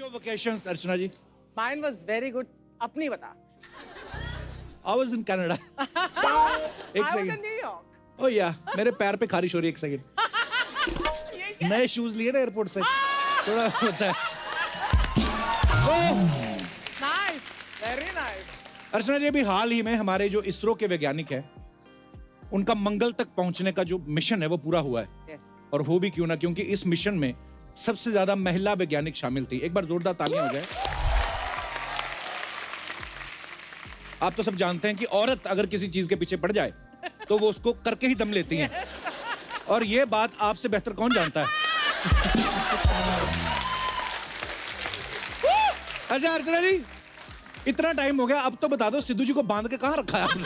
your vacations, Archana ji? Mine was very good. अपनी बता. I was in Canada. एक I was second. in New York. Oh yeah, मेरे पैर पे खारिश हो रही है, एक सेकंड. ये क्या? नए शूज लिए ना एयरपोर्ट से. थोड़ा होता है. Nice. Very nice. अर्चना जी, अभी हाल ही में हमारे जो इसरो के वैज्ञानिक हैं, उनका मंगल तक पहुंचने का जो मिशन है वो पूरा हुआ है. Yes. और हो भी क्यों ना, क्योंकि इस मिशन में सबसे ज्यादा महिला वैज्ञानिक शामिल थी. एक बार जोरदार तालियां हो जाए. आप तो सब जानते हैं कि औरत अगर किसी चीज के पीछे पड़ जाए तो वो उसको करके ही दम लेती हैं. और ये बात आपसे बेहतर कौन जानता है? अच्छा अर्चना जी, इतना टाइम हो गया, अब तो बता दो सिद्धू जी को बांध के कहाँ रखा है आपने?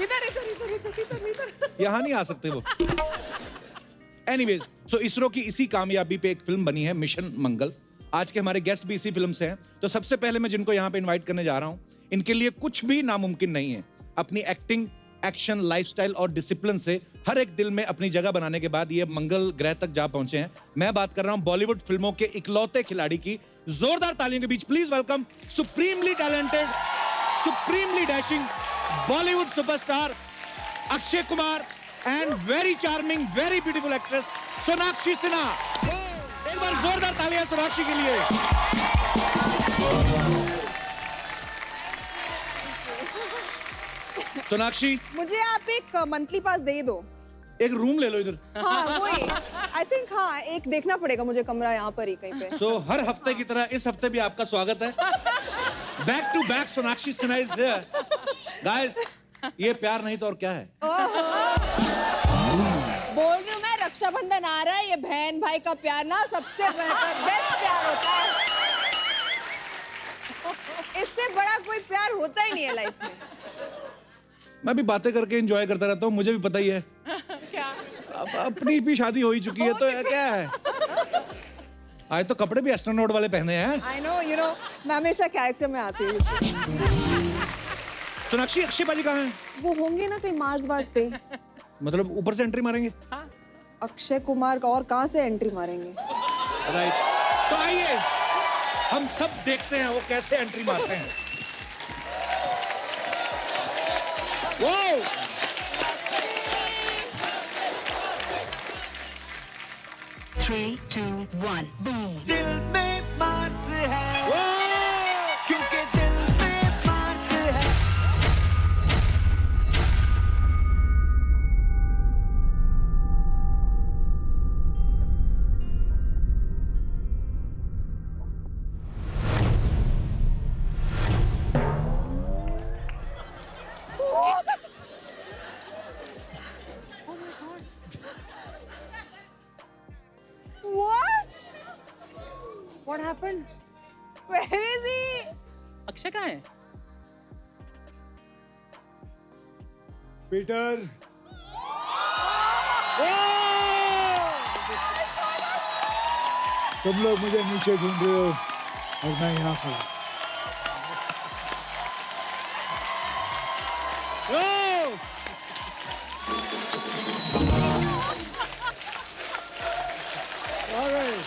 इधर. यहाँ नहीं आ सकते वो. एनीवेज, सो इसरो की इसी कामयाबी पे एक फिल्म बनी है, मिशन मंगल. आज के हमारे गेस्ट भी इसी फिल्म से हैं. तो सबसे पहले मैं जिनको यहाँ पे इनवाइट करने जा रहा हूँ, इनके लिए कुछ भी नामुमकिन नहीं है. अपनी एक्टिंग, एक्शन, लाइफस्टाइल और डिसिप्लिन से हर एक दिल में अपनी जगह बनाने के बाद ये मंगल ग्रह तक जा पहुंचे हैं. मैं बात कर रहा हूं बॉलीवुड फिल्मों के इकलौते खिलाड़ी की. जोरदार तालियों के बीच please welcome supremely talented, supremely dashing Bollywood superstar Akshay Kumar and very charming, very beautiful actress Sonakshi Sinha. एक बार जोरदार तालियां सोनाक्षी के लिए. सोनाक्षी, मुझे आप एक मंथली पास दे दो. एक रूम ले लो इधर. हाँ वही. आई थिंक हाँ एक देखना पड़ेगा मुझे कमरा यहाँ पर ही कहीं पे. सो हर हफ्ते की तरह इस हफ्ते भी आपका स्वागत है. Back to back Sonakshi Sinha is here. Guys, ये प्यार नहीं तो और क्या है? बोल रही हूँ मैं, रक्षाबंधन आ रहा है, ये बहन भाई का प्यार ना सबसे बेस्ट प्यार होता है. इससे बड़ा कोई प्यार होता ही नहीं है लाइफ में. मैं भी बातें करके एंजॉय करता रहता हूँ, मुझे भी पता ही है. क्या? अब अपनी भी शादी हो ही चुकी है तो क्या है. आज तो कपड़े भी एस्ट्रोनॉट वाले पहने हैं. आई नो, यू नो, मैं हमेशा कैरेक्टर में आती हूँ. सोनाक्षी, अक्षय पाजी कहाँ हैं? वो होंगे ना कहीं मार्स वार्स पे. मतलब ऊपर से एंट्री मारेंगे? हाँ. अक्षय कुमार का और कहाँ से एंट्री मारेंगे? राइट. तो आइए हम सब देखते हैं वो कैसे एंट्री मारते हैं. Wow! Three, two, one, boom. दिल में मार्स है, Wow! क्योंकि दिल में मार्स है. What? What happened? Where is he? Akshay कहाँ है? पीटर, तुम लोग मुझे नीचे ढूंढ रहे हो और मैं यहाँ खड़ा. Oh! All right.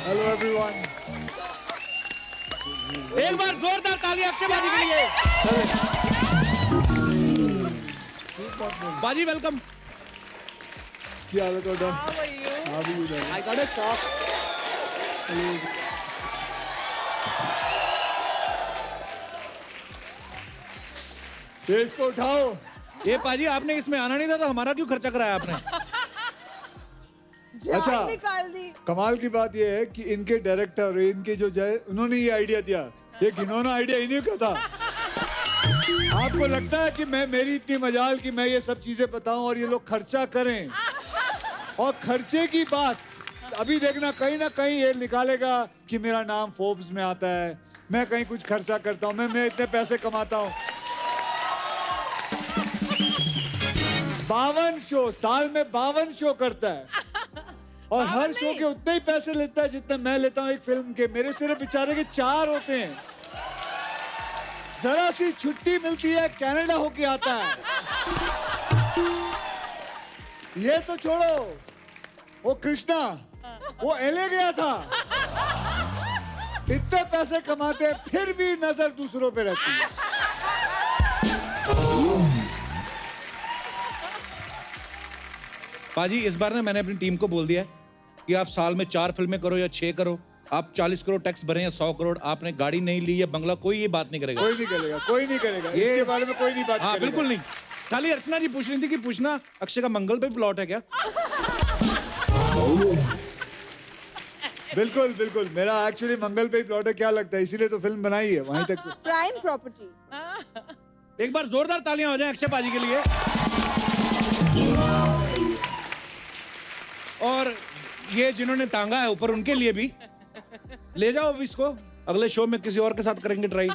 Hello everyone. एक बार जोरदार तालियां अक्षय बाजी के लिए. बाजी वेलकम. क्या हालत है? How are you? अभी उधर. I got a shock. ये इसको उठाओ. ये पाजी, आपने इसमें आना नहीं था तो हमारा क्यों खर्चा कराया आपने? जान अच्छा. निकाल दी. कमाल की बात ये है कि इनके डायरेक्टर, इनके जो जय, उन्होंने ये आइडिया दिया. ये घिनौना आइडिया इन्हीं का था. आपको लगता है कि मेरी इतनी मजाल कि मैं ये सब चीजें बताऊं और ये लोग खर्चा करें? और खर्चे की बात अभी देखना, कहीं ना कहीं ये निकालेगा कि मेरा नाम फोर्ब्स में आता है, मैं कहीं कुछ खर्चा करता हूं, मैं इतने पैसे कमाता हूं. 52 शो, साल में 52 शो करता है और हर शो के उतने ही पैसे लेता है जितने मैं लेता हूँ एक फिल्म के। मेरे सिर्फ बेचारे के 4 होते हैं। जरा सी छुट्टी मिलती है, कनाडा होके आता है। ये तो छोड़ो, वो कृष्णा वो एलए गया था, इतने पैसे कमाते हैं फिर भी नजर दूसरों पे रहती है। पाजी इस बार ना मैंने अपनी टीम को बोल दिया है कि आप साल में 4 फिल्में करो या 6 करो, आप 40 करोड़ टैक्स भरें या 100 करोड़, आपने गाड़ी नहीं ली या बंगला, कोई ये बात नहीं करेगा। कोई नहीं करेगा, कोई नहीं करेगा, इसके बारे में कोई नहीं बात हाँ करेगा। बिल्कुल नहीं। खाली अर्चना जी पूछ रही थी कि पूछना अक्षय का मंगल पे प्लॉट है क्या? बिल्कुल बिल्कुल, मेरा एक्चुअली मंगल पे ही प्लॉट है। क्या लगता है, इसीलिए तो फिल्म बनाई है वहीं तक। Prime property. एक बार जोरदार तालियां हो जाएं अक्षय पाजी के लिए। और ये जिन्होंने तांगा है ऊपर उनके लिए भी ले जाओ अब इसको, अगले शो में किसी और के साथ करेंगे ट्राई।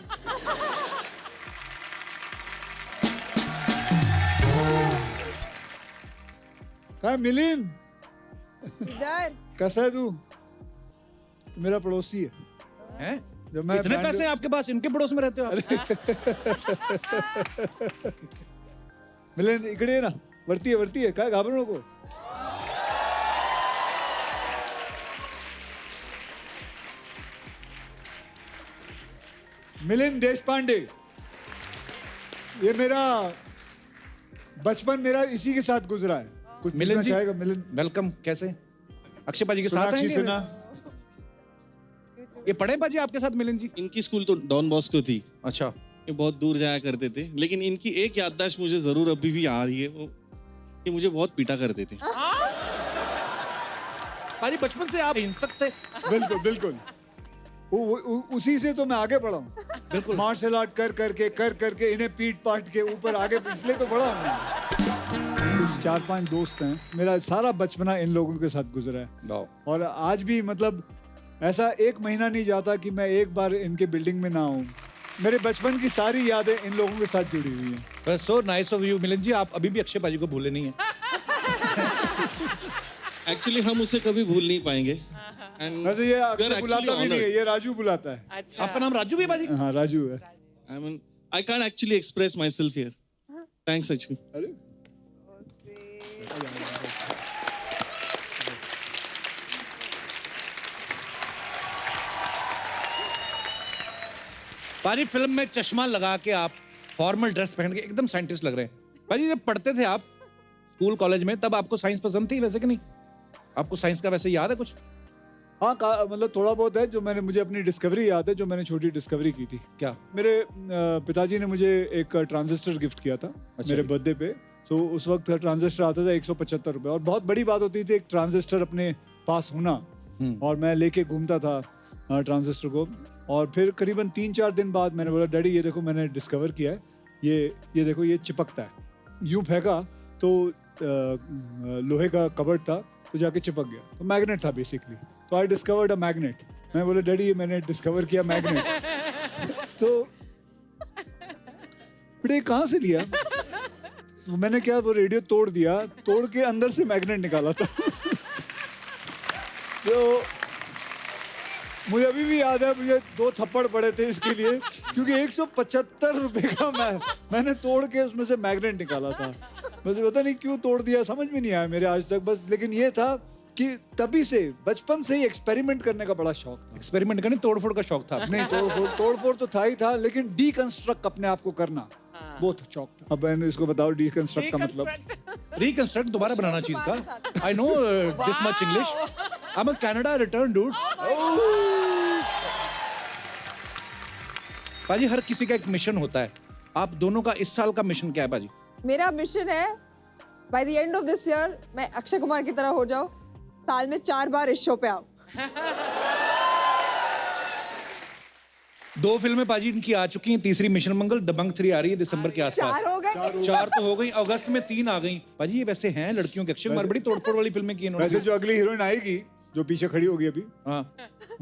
कहा मिलिंद, इधर कैसा है तू? मेरा पड़ोसी है। हैं? जब मैं इतने पैसे हैं आपके पास, इनके पड़ोस में रहते हो आप? मिलिंद इकडे ये ना, वरती है, काय घाबरू नको। मिलिंद देशपांडे, ये मेरा बचपन मेरा इसी के साथ गुजरा है। कुछ मिलिंद पूछना जी चाहेगा मिलिंद? वेलकम, कैसे? अक्षय पाजी के साथ सोनाक्षी आएंगे? सिन्हा, ये पढ़े पाजी आपके साथ मिलिंद जी? इनकी स्कूल तो डॉन बॉस्को थी, अच्छा। ये बहुत दूर जाया करते थे, लेकिन इनकी एक याददाश्त मुझे जरूर अभी भी आ रही है, वो ये मुझे बहुत पीटा करते थे। पाजी बचपन से आप हिंसक थे। बिल्कुल बिल्कुल, उसी से तो मैं आगे बढ़ा हूँ। बिल्कुल। मार्शल आर्ट कर करके इन्हें पीट पाट के ऊपर आगे, इसलिए तो बढ़ा हूँ मैं। 4-5 दोस्त हैं, मेरा सारा बचपना इन लोगों के साथ गुजरा है। और आज भी मतलब ऐसा एक महीना नहीं जाता कि मैं एक बार इनके बिल्डिंग में ना आऊँ। मेरे बचपन की सारी यादें इन लोगों के साथ जुड़ी हुई हैं। So nice of you Milind ji, आप अभी भी अक्षय पाजी को भूले नहीं है। एक्चुअली हम उसे कभी भूल नहीं पाएंगे। And वैसे ये we are अक्षय बुलाता actually भी नहीं है, honored. ये राजू बुलाता है। अच्छा। आपका नाम राजू भी है पाजी? हाँ राजू है। I can't actually express myself here. Thanks actually. अरे पाजी फिल्म में चश्मा लगा के आप फॉर्मल ड्रेस पहन के एकदम साइंटिस्ट लग रहे हैं। पाजी जब पढ़ते थे आप स्कूल कॉलेज में, तब आपको साइंस पसंद थी वैसे कि नहीं? आपको साइंस का वैसे याद है कुछ? हाँ मतलब थोड़ा बहुत है जो मुझे अपनी डिस्कवरी याद है, जो मैंने छोटी डिस्कवरी की थी। क्या? मेरे पिताजी ने मुझे एक ट्रांजिस्टर गिफ्ट किया था मेरे बर्थडे पे। तो उस वक्त ट्रांजिस्टर आता था 175 रुपए, और बहुत बड़ी बात होती थी एक ट्रांजिस्टर अपने पास होना। और मैं लेके घूमता था ट्रांजिस्टर को। और फिर करीबन 3-4 दिन बाद मैंने बोला, डैडी ये देखो मैंने डिस्कवर किया है, ये देखो ये चिपकता है। यूं फेंका तो लोहे का कबर्ड था, तो जाके चिपक गया। तो मैग्नेट था बेसिकली। तो आई डिस्कवर्ड अ मैग्नेट। मैं बोला, डैडी ये मैंने डिस्कवर किया मैग्नेट। तो बेटे कहाँ से लिया? तो मैंने क्या, वो रेडियो तोड़ दिया, तोड़ के अंदर से मैग्नेट निकाला था। तो मुझे अभी भी याद है, मुझे 2 थप्पड़ पड़े थे इसके लिए, क्योंकि 175 रुपए का मैंने तोड़ के उसमें से मैग्नेट निकाला था। बस पता नहीं क्यों तोड़ दिया, समझ में नहीं आया मेरे आज तक। बस लेकिन ये था कि तभी से बचपन से ही एक्सपेरिमेंट करने का बड़ा शौक था। एक्सपेरिमेंट करने, तोड़फोड़ का शौक था? नहीं, तोड़फोड़ तो था ही था, लेकिन डीकंस्ट्रक्ट अपने आप को करना वो तो शौक था। अब मैंने इसको बताओ डीकंस्ट्रक्ट का मतलब। रिकंस्ट्रक्ट, दोबारा बनाना चीज का। I know this much English. I am a Canada return dude. पाजी हर किसी का एक मिशन होता है, आप दोनों का इस साल का मिशन क्या है पाजी? मेरा मिशन है by the end of this year मैं अक्षय कुमार की तरह हो जाऊं, साल में 4 बार इस शो पे आऊं। 2 फिल्में पाजी इनकी आ चुकी हैं, तीसरी मिशन मंगल, दबंग 3 आ रही है दिसंबर के आसपास। 4 हो गए। 4 तो हो गई, अगस्त में 3 आ गई। पाजी ये वैसे हैं लड़कियों के, अक्षय कुमार बड़ी तोड़फोड़ वाली फिल्में की इन्होंने। वैसे जो अगली हीरोइन आएगी, जो पीछे खड़ी होगी अभी, हाँ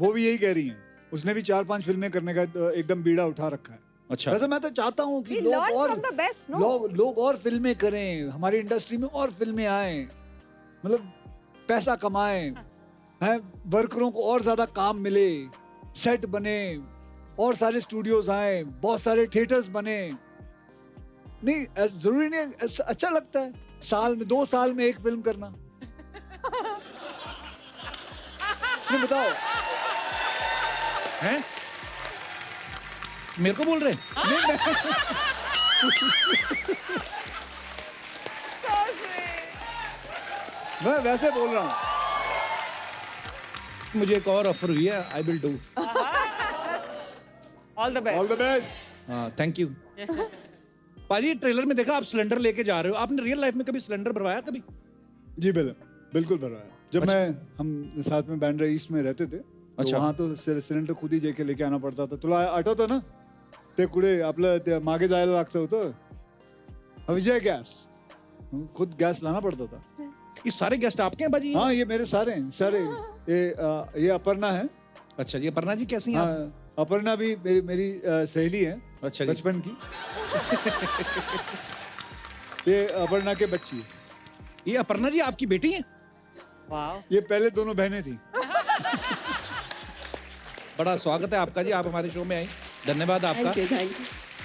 वो भी यही कह रही है। उसने भी 4-5 फिल्में करने का एकदम बीड़ा उठा रखा है। अच्छा। वैसे मैं तो चाहता हूँ कि We लोग learn और from the best, no? लोग और फिल्में करें, हमारी इंडस्ट्री में और फिल्में आए, मतलब पैसा कमाएं, हैं, वर्करों को और ज्यादा काम मिले, सेट बने, और सारे स्टूडियोज आए, बहुत सारे थिएटर्स बने। नहीं जरूरी नहीं, अच्छा लगता है साल में 2 साल में एक फिल्म करना। नहीं बताओ, हैं? मेरे को बोल रहे हैं? मैं वैसे बोल रहा हूँ। मुझे एक और ऑफर हुई है, I will do. All the best. All the best. हाँ, थैंक यू। पाजी ट्रेलर में देखा आप सिलेंडर लेके जा रहे हो, आपने रियल लाइफ में कभी सिलेंडर भरवाया कभी? जी बिल्कुल भरवाया। जब हम साथ में बैंड्रा ईस्ट में रहते थे, तो अच्छा। वहाँ तो सिलेंडर खुद ही जेके लेके आना पड़ता था। तुला आठवतं ना ते कुठे आपलं ते मागे जायला लागतं होतं, विजय गॅस, खुद गॅस लाना पड़ता था। ये सारे गेस्ट आपके हैं बाजी? हाँ, ये मेरे सारे हैं, सारे। ये अपर्णा है। अच्छा जी, अपर्णा जी कैसी हैं आप? हाँ, अपर्णा भी मेरी सहेली है अच्छा जी। बचपन की। ये अपर्णा के बच्ची, ये अपर्णा जी आपकी बेटी हैं? Wow. ये पहले दोनों बहनें थी। बड़ा स्वागत है आपका जी, आप हमारे शो में आई, धन्यवाद आपका।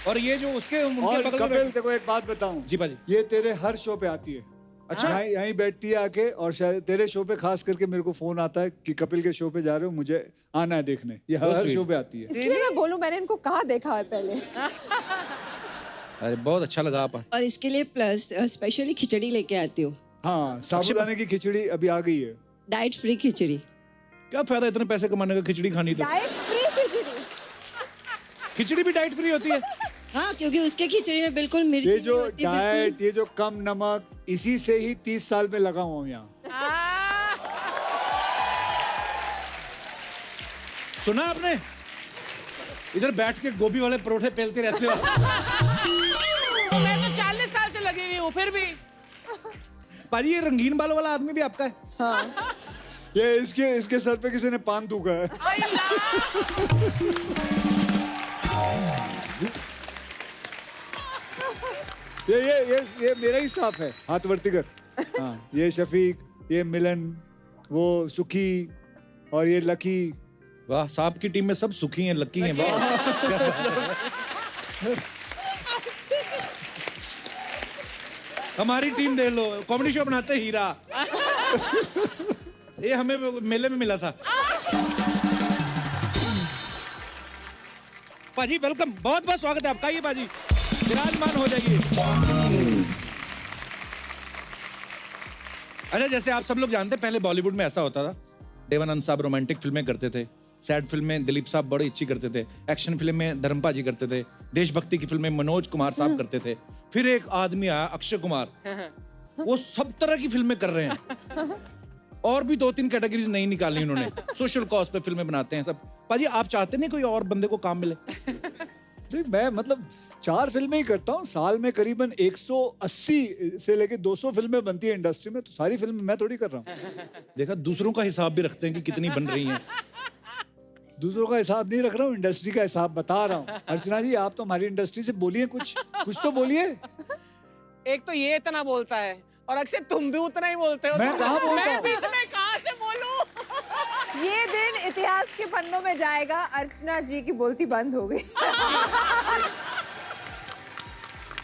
और ये जो उसके उनके और बगल में कपिल, बैठ- देखो एक बात बताऊं, जी बाजी। ये तेरे हर शो पे आती है। अच्छा। यहीं बैठती है आके, और शायद तेरे शो पे खास करके मेरे को फोन आता है कि कपिल के शो पे जा रहे हो, मुझे आना है देखने। ये हर sweet. शो पे आती है। इसलिए मैं बोलूं, मैंने इनको कहाँ देखा है पहले। अरे बहुत अच्छा लगा आप। और इसके लिए प्लस स्पेशली खिचड़ी लेके आती हूँ, हाँ, साबूदाने की खिचड़ी अभी आ गई है। डाइट फ्री खिचड़ी। क्या फायदा इतने पैसे कमाने का, खिचड़ी खानी तो। डाइट फ्री खिचड़ी। खिचड़ी भी डाइट फ्री होती है? हाँ, क्योंकि उसके खिचड़ी में बिल्कुल मिर्ची ये नहीं जो होती, डाइट, ये जो कम नमक, इसी से ही 30 साल में लगा हुआ हूँ यहाँ। सुना आपने? इधर बैठ के गोभी वाले परोठे पेलते रहते हो। मैं तो 40 साल से लगी हुई हूँ, फिर भी। पाजी ये रंगीन बालों वाला आदमी भी आपका है? हाँ। ये इसके सर पे किसी ने पान थूका है। ये मेरा ही स्टाफ है, हाथ वर्तिकर। हाँ, ये शफीक, ये मिलन, वो सुखी, और ये लकी। वाह, साहब की टीम में सब सुखी हैं, लकी हैं। वाह। हमारी टीम देख लो, कॉमेडी शो बनाते हीरा। ये हमें मेले में मिला था। पाजी वेलकम, बहुत बहुत स्वागत है आपका। ये पाजी विराजमान हो जाइए। अच्छा, जैसे आप सब लोग जानते हैं, पहले बॉलीवुड में ऐसा होता था, देवानंद साहब रोमांटिक फिल्में करते थे, सैड फिल्में दिलीप साहब बड़ी अच्छी करते थे, एक्शन फिल्म में धर्मपा जी करते थे, देशभक्ति की फिल्में मनोज कुमार साहब करते थे। फिर एक आदमी आया, अक्षय कुमार, वो सब तरह की फिल्में कर रहे हैं, और भी 2-3 कैटेगरीज नहीं निकाली उन्होंने। सोशल कॉज पे फिल्में बनाते हैं सब। पाजी आप चाहते नहीं कोई और बंदे को काम मिले? नहीं, मैं मतलब 4 फिल्में ही करता हूँ साल में, करीबन 180 से लेके 200 फिल्में बनती है इंडस्ट्री में, तो सारी फिल्में मैं थोड़ी कर रहा हूँ। देखा, दूसरों का हिसाब भी रखते हैं कि कितनी बन रही हैं। दूसरों का हिसाब नहीं रख रहा हूँ, इंडस्ट्री का हिसाब बता रहा हूँ। अर्चना जी, आप तो हमारी इंडस्ट्री से बोलिए, कुछ तो बोलिए। एक तो ये इतना बोलता है, और अक्षय तुम भी उतना ही बोलते हो। मैं कहाँ बोलता मैं हूँ? बीच में कहाँ से बोलूं? ये दिन इतिहास के पन्नों में जाएगा, अर्चना जी की बोलती बंद हो गई।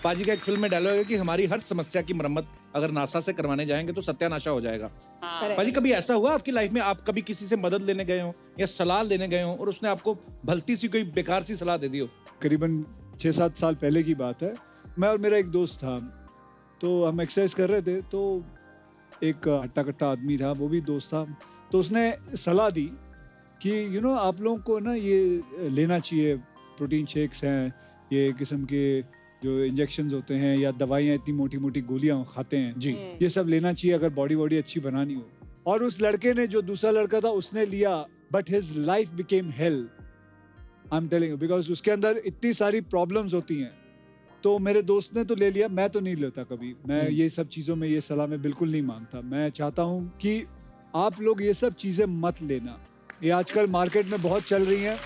पाजी का एक फिल्म में डायलॉग है कि हमारी हर समस्या की मरम्मत अगर नासा से करवाने जाएंगे तो सत्यानाशा हो जाएगा। पाजी कभी ऐसा हुआ आपकी लाइफ में, आप कभी किसी से मदद लेने गए हो या सलाह लेने गए हो और उसने आपको भलती सी कोई बेकार सी सलाह दे दी हो? करीबन 6-7 साल पहले की बात है। मैं और मेरा एक दोस्त था, तो हम एक्सरसाइज कर रहे थे, तो एक हट्टा कट्टा आदमी था, वो भी दोस्त था, तो उसने सलाह दी कि आप लोगों को ना ये लेना चाहिए, प्रोटीन शेक्स हैं, ये किस्म के जो इंजेक्शंस होते हैं या दवाइयाँ, इतनी मोटी मोटी गोलियाँ खाते हैं जी, ये सब लेना चाहिए अगर बॉडी अच्छी बनानी हो। और उस लड़के ने, जो दूसरा लड़का था, उसने लिया, but his life became hello. I am telling you, because उसके अंदर इतनी सारी प्रॉब्लम्स होती हैं। तो मेरे दोस्त ने तो ले लिया, मैं तो नहीं लेता कभी। मैं ये सब चीज़ों में ये सलाह मैं बिल्कुल नहीं मांगता। मैं चाहता हूँ कि आप लोग ये सब चीज़ें मत लेना। ये आजकल मार्केट में बहुत चल रही हैं।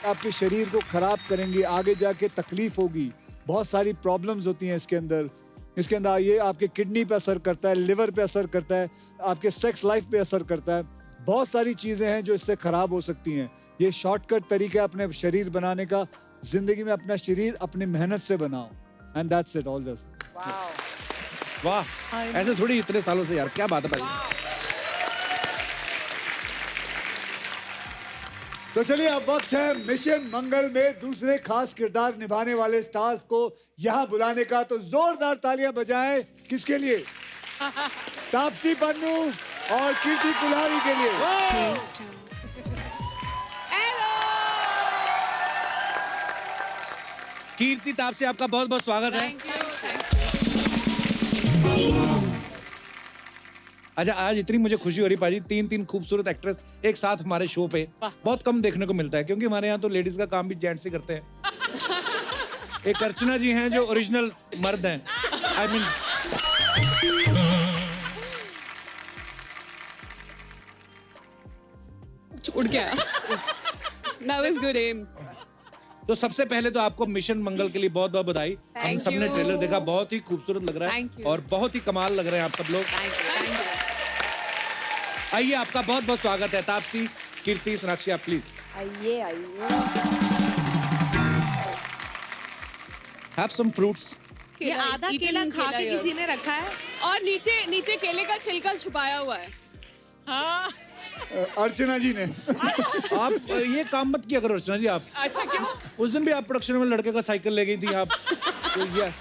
आपके शरीर को खराब करेंगी, आगे जाके तकलीफ होगी, बहुत सारी प्रॉब्लम्स होती हैं इसके अंदर ये आपके किडनी पे असर करता है, लिवर पे असर करता है, आपके सेक्स लाइफ पे असर करता है, बहुत सारी चीजें हैं जो इससे खराब हो सकती हैं। ये शॉर्टकट तरीका है अपने शरीर बनाने का। जिंदगी में अपना शरीर अपनी मेहनत से बनाओ, and that's it, all this. वाह, ऐसे थोड़ी इतने सालों से यार, क्या बात है भाई। तो चलिए अब वक्त है मिशन मंगल में दूसरे खास किरदार निभाने वाले स्टार्स को यहाँ बुलाने का। तो जोरदार तालियां बजाएं किसके लिए? तापसी पन्नू और कीर्ति कुल्हाड़ी के लिए। कीर्ति, तापसी, आपका बहुत बहुत स्वागत है। अच्छा, आज इतनी मुझे खुशी हो रही पाजी, 3 खूबसूरत एक्ट्रेस एक साथ हमारे शो पे बहुत कम देखने को मिलता है, क्योंकि हमारे यहाँ तो लेडीज का काम भी जेंट्स ही करते हैं। एक अर्चना जी हैं जो ओरिजिनल मर्द हैं, आई मीन उड़ गया। That was good aim. तो सबसे पहले तो आपको मिशन मंगल के लिए बहुत बहुत बधाई। हम सबने ट्रेलर देखा, बहुत ही खूबसूरत लग रहा है और बहुत ही कमाल लग रहे हैं आप सब लोग। आइए, आपका बहुत बहुत स्वागत है। तापसी, कीर्ति, सोनाक्षी, आप प्लीज आइए आइए। Have some fruits. ये आधा केला खा के किसी ने रखा है और नीचे नीचे केले का छिलका छुपाया हुआ है। हाँ। अर्चना जी ने। आप ये काम मत किया करो अर्चना जी। आप अच्छा, क्यों? उस दिन भी आप प्रोडक्शन में लड़के का साइकिल ले गई थी आप। तो ये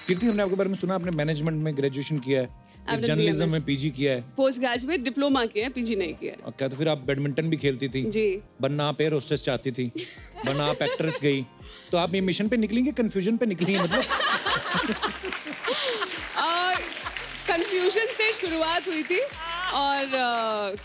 कीर्ति, हमने आपके बारे में सुना, आपने मैनेजमेंट में ग्रेजुएशन किया है, जर्नलिज्म में पीजी किया है, पोस्ट ग्रेजुएट डिप्लोमा किया है, पीजी नहीं किया है। क्या तो फिर आप बैडमिंटन भी खेलती थी जी। बनना आप एयर होस्टेस चाहती थी, बनना आप एक्ट्रेस गई, तो आप ये मिशन पे निकलेंगे, कंफ्यूजन पे निकली है मतलब? कंफ्यूजन से शुरुआत हुई थी और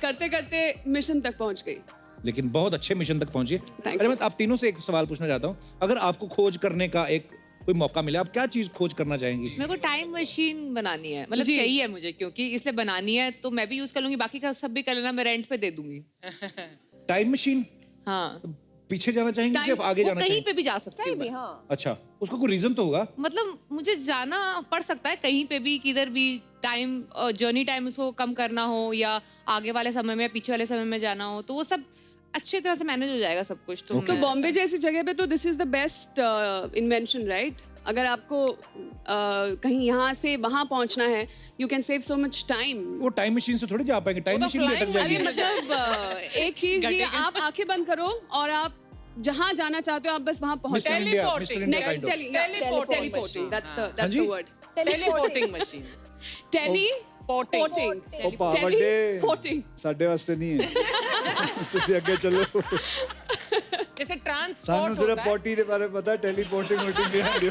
करते करते मिशन तक पहुंच गई। लेकिन बहुत अच्छे मिशन तक पहुंची। Thank अरे मैं आप तीनों से एक सवाल पूछना चाहता हूँ, अगर आपको खोज करने का एक कोई मौका मिले, आप क्या चीज खोज करना चाहेंगी? मेरे को टाइम मशीन बनानी है, मतलब चाहिए मुझे, क्योंकि इसलिए बनानी है तो मैं भी यूज कर लूंगी, बाकी का सब भी कर लेना, मैं रेंट पे दे दूंगी। Time machine? हाँ। पीछे जाना चाहेंगे कि आगे जाना कहीं चाहेंगे? पे भी जा सकती हूँ। हाँ। अच्छा, उसका कोई रीजन तो होगा? मतलब मुझे जाना पड़ सकता है कहीं पे भी, किधर भी, टाइम जर्नी टाइम उसको कम करना हो या आगे वाले समय में पीछे वाले समय में जाना हो, तो वो सब अच्छी तरह से मैनेज हो जाएगा सब कुछ। तो बॉम्बे जैसी जगह पे तो this is the best invention, right? अगर आपको कहीं यहाँ से वहाँ पहुँचना है, you can save so much time. वो टाइम मशीन से थोड़ी जा पाएंगे, टाइम मशीन भी अटक जाएगी। अरे मतलब एक चीज ये, आप आंखें बंद करो और आप जहाँ जाना चाहते हो आप बस वहाँ पहुँच mister India, mister India next kind of। Teleporting, that's the word. Teleporting machine. Teleporting. ओपा बर्थडे टेलीपोर्टिंग साडे वास्ते नहीं है। तुसी आगे चलो। जैसे ट्रांसपोर्ट सानू सिर्फ पोटी के बारे में पता है, टेलीपोर्टिंग वोटिंग नहीं आती।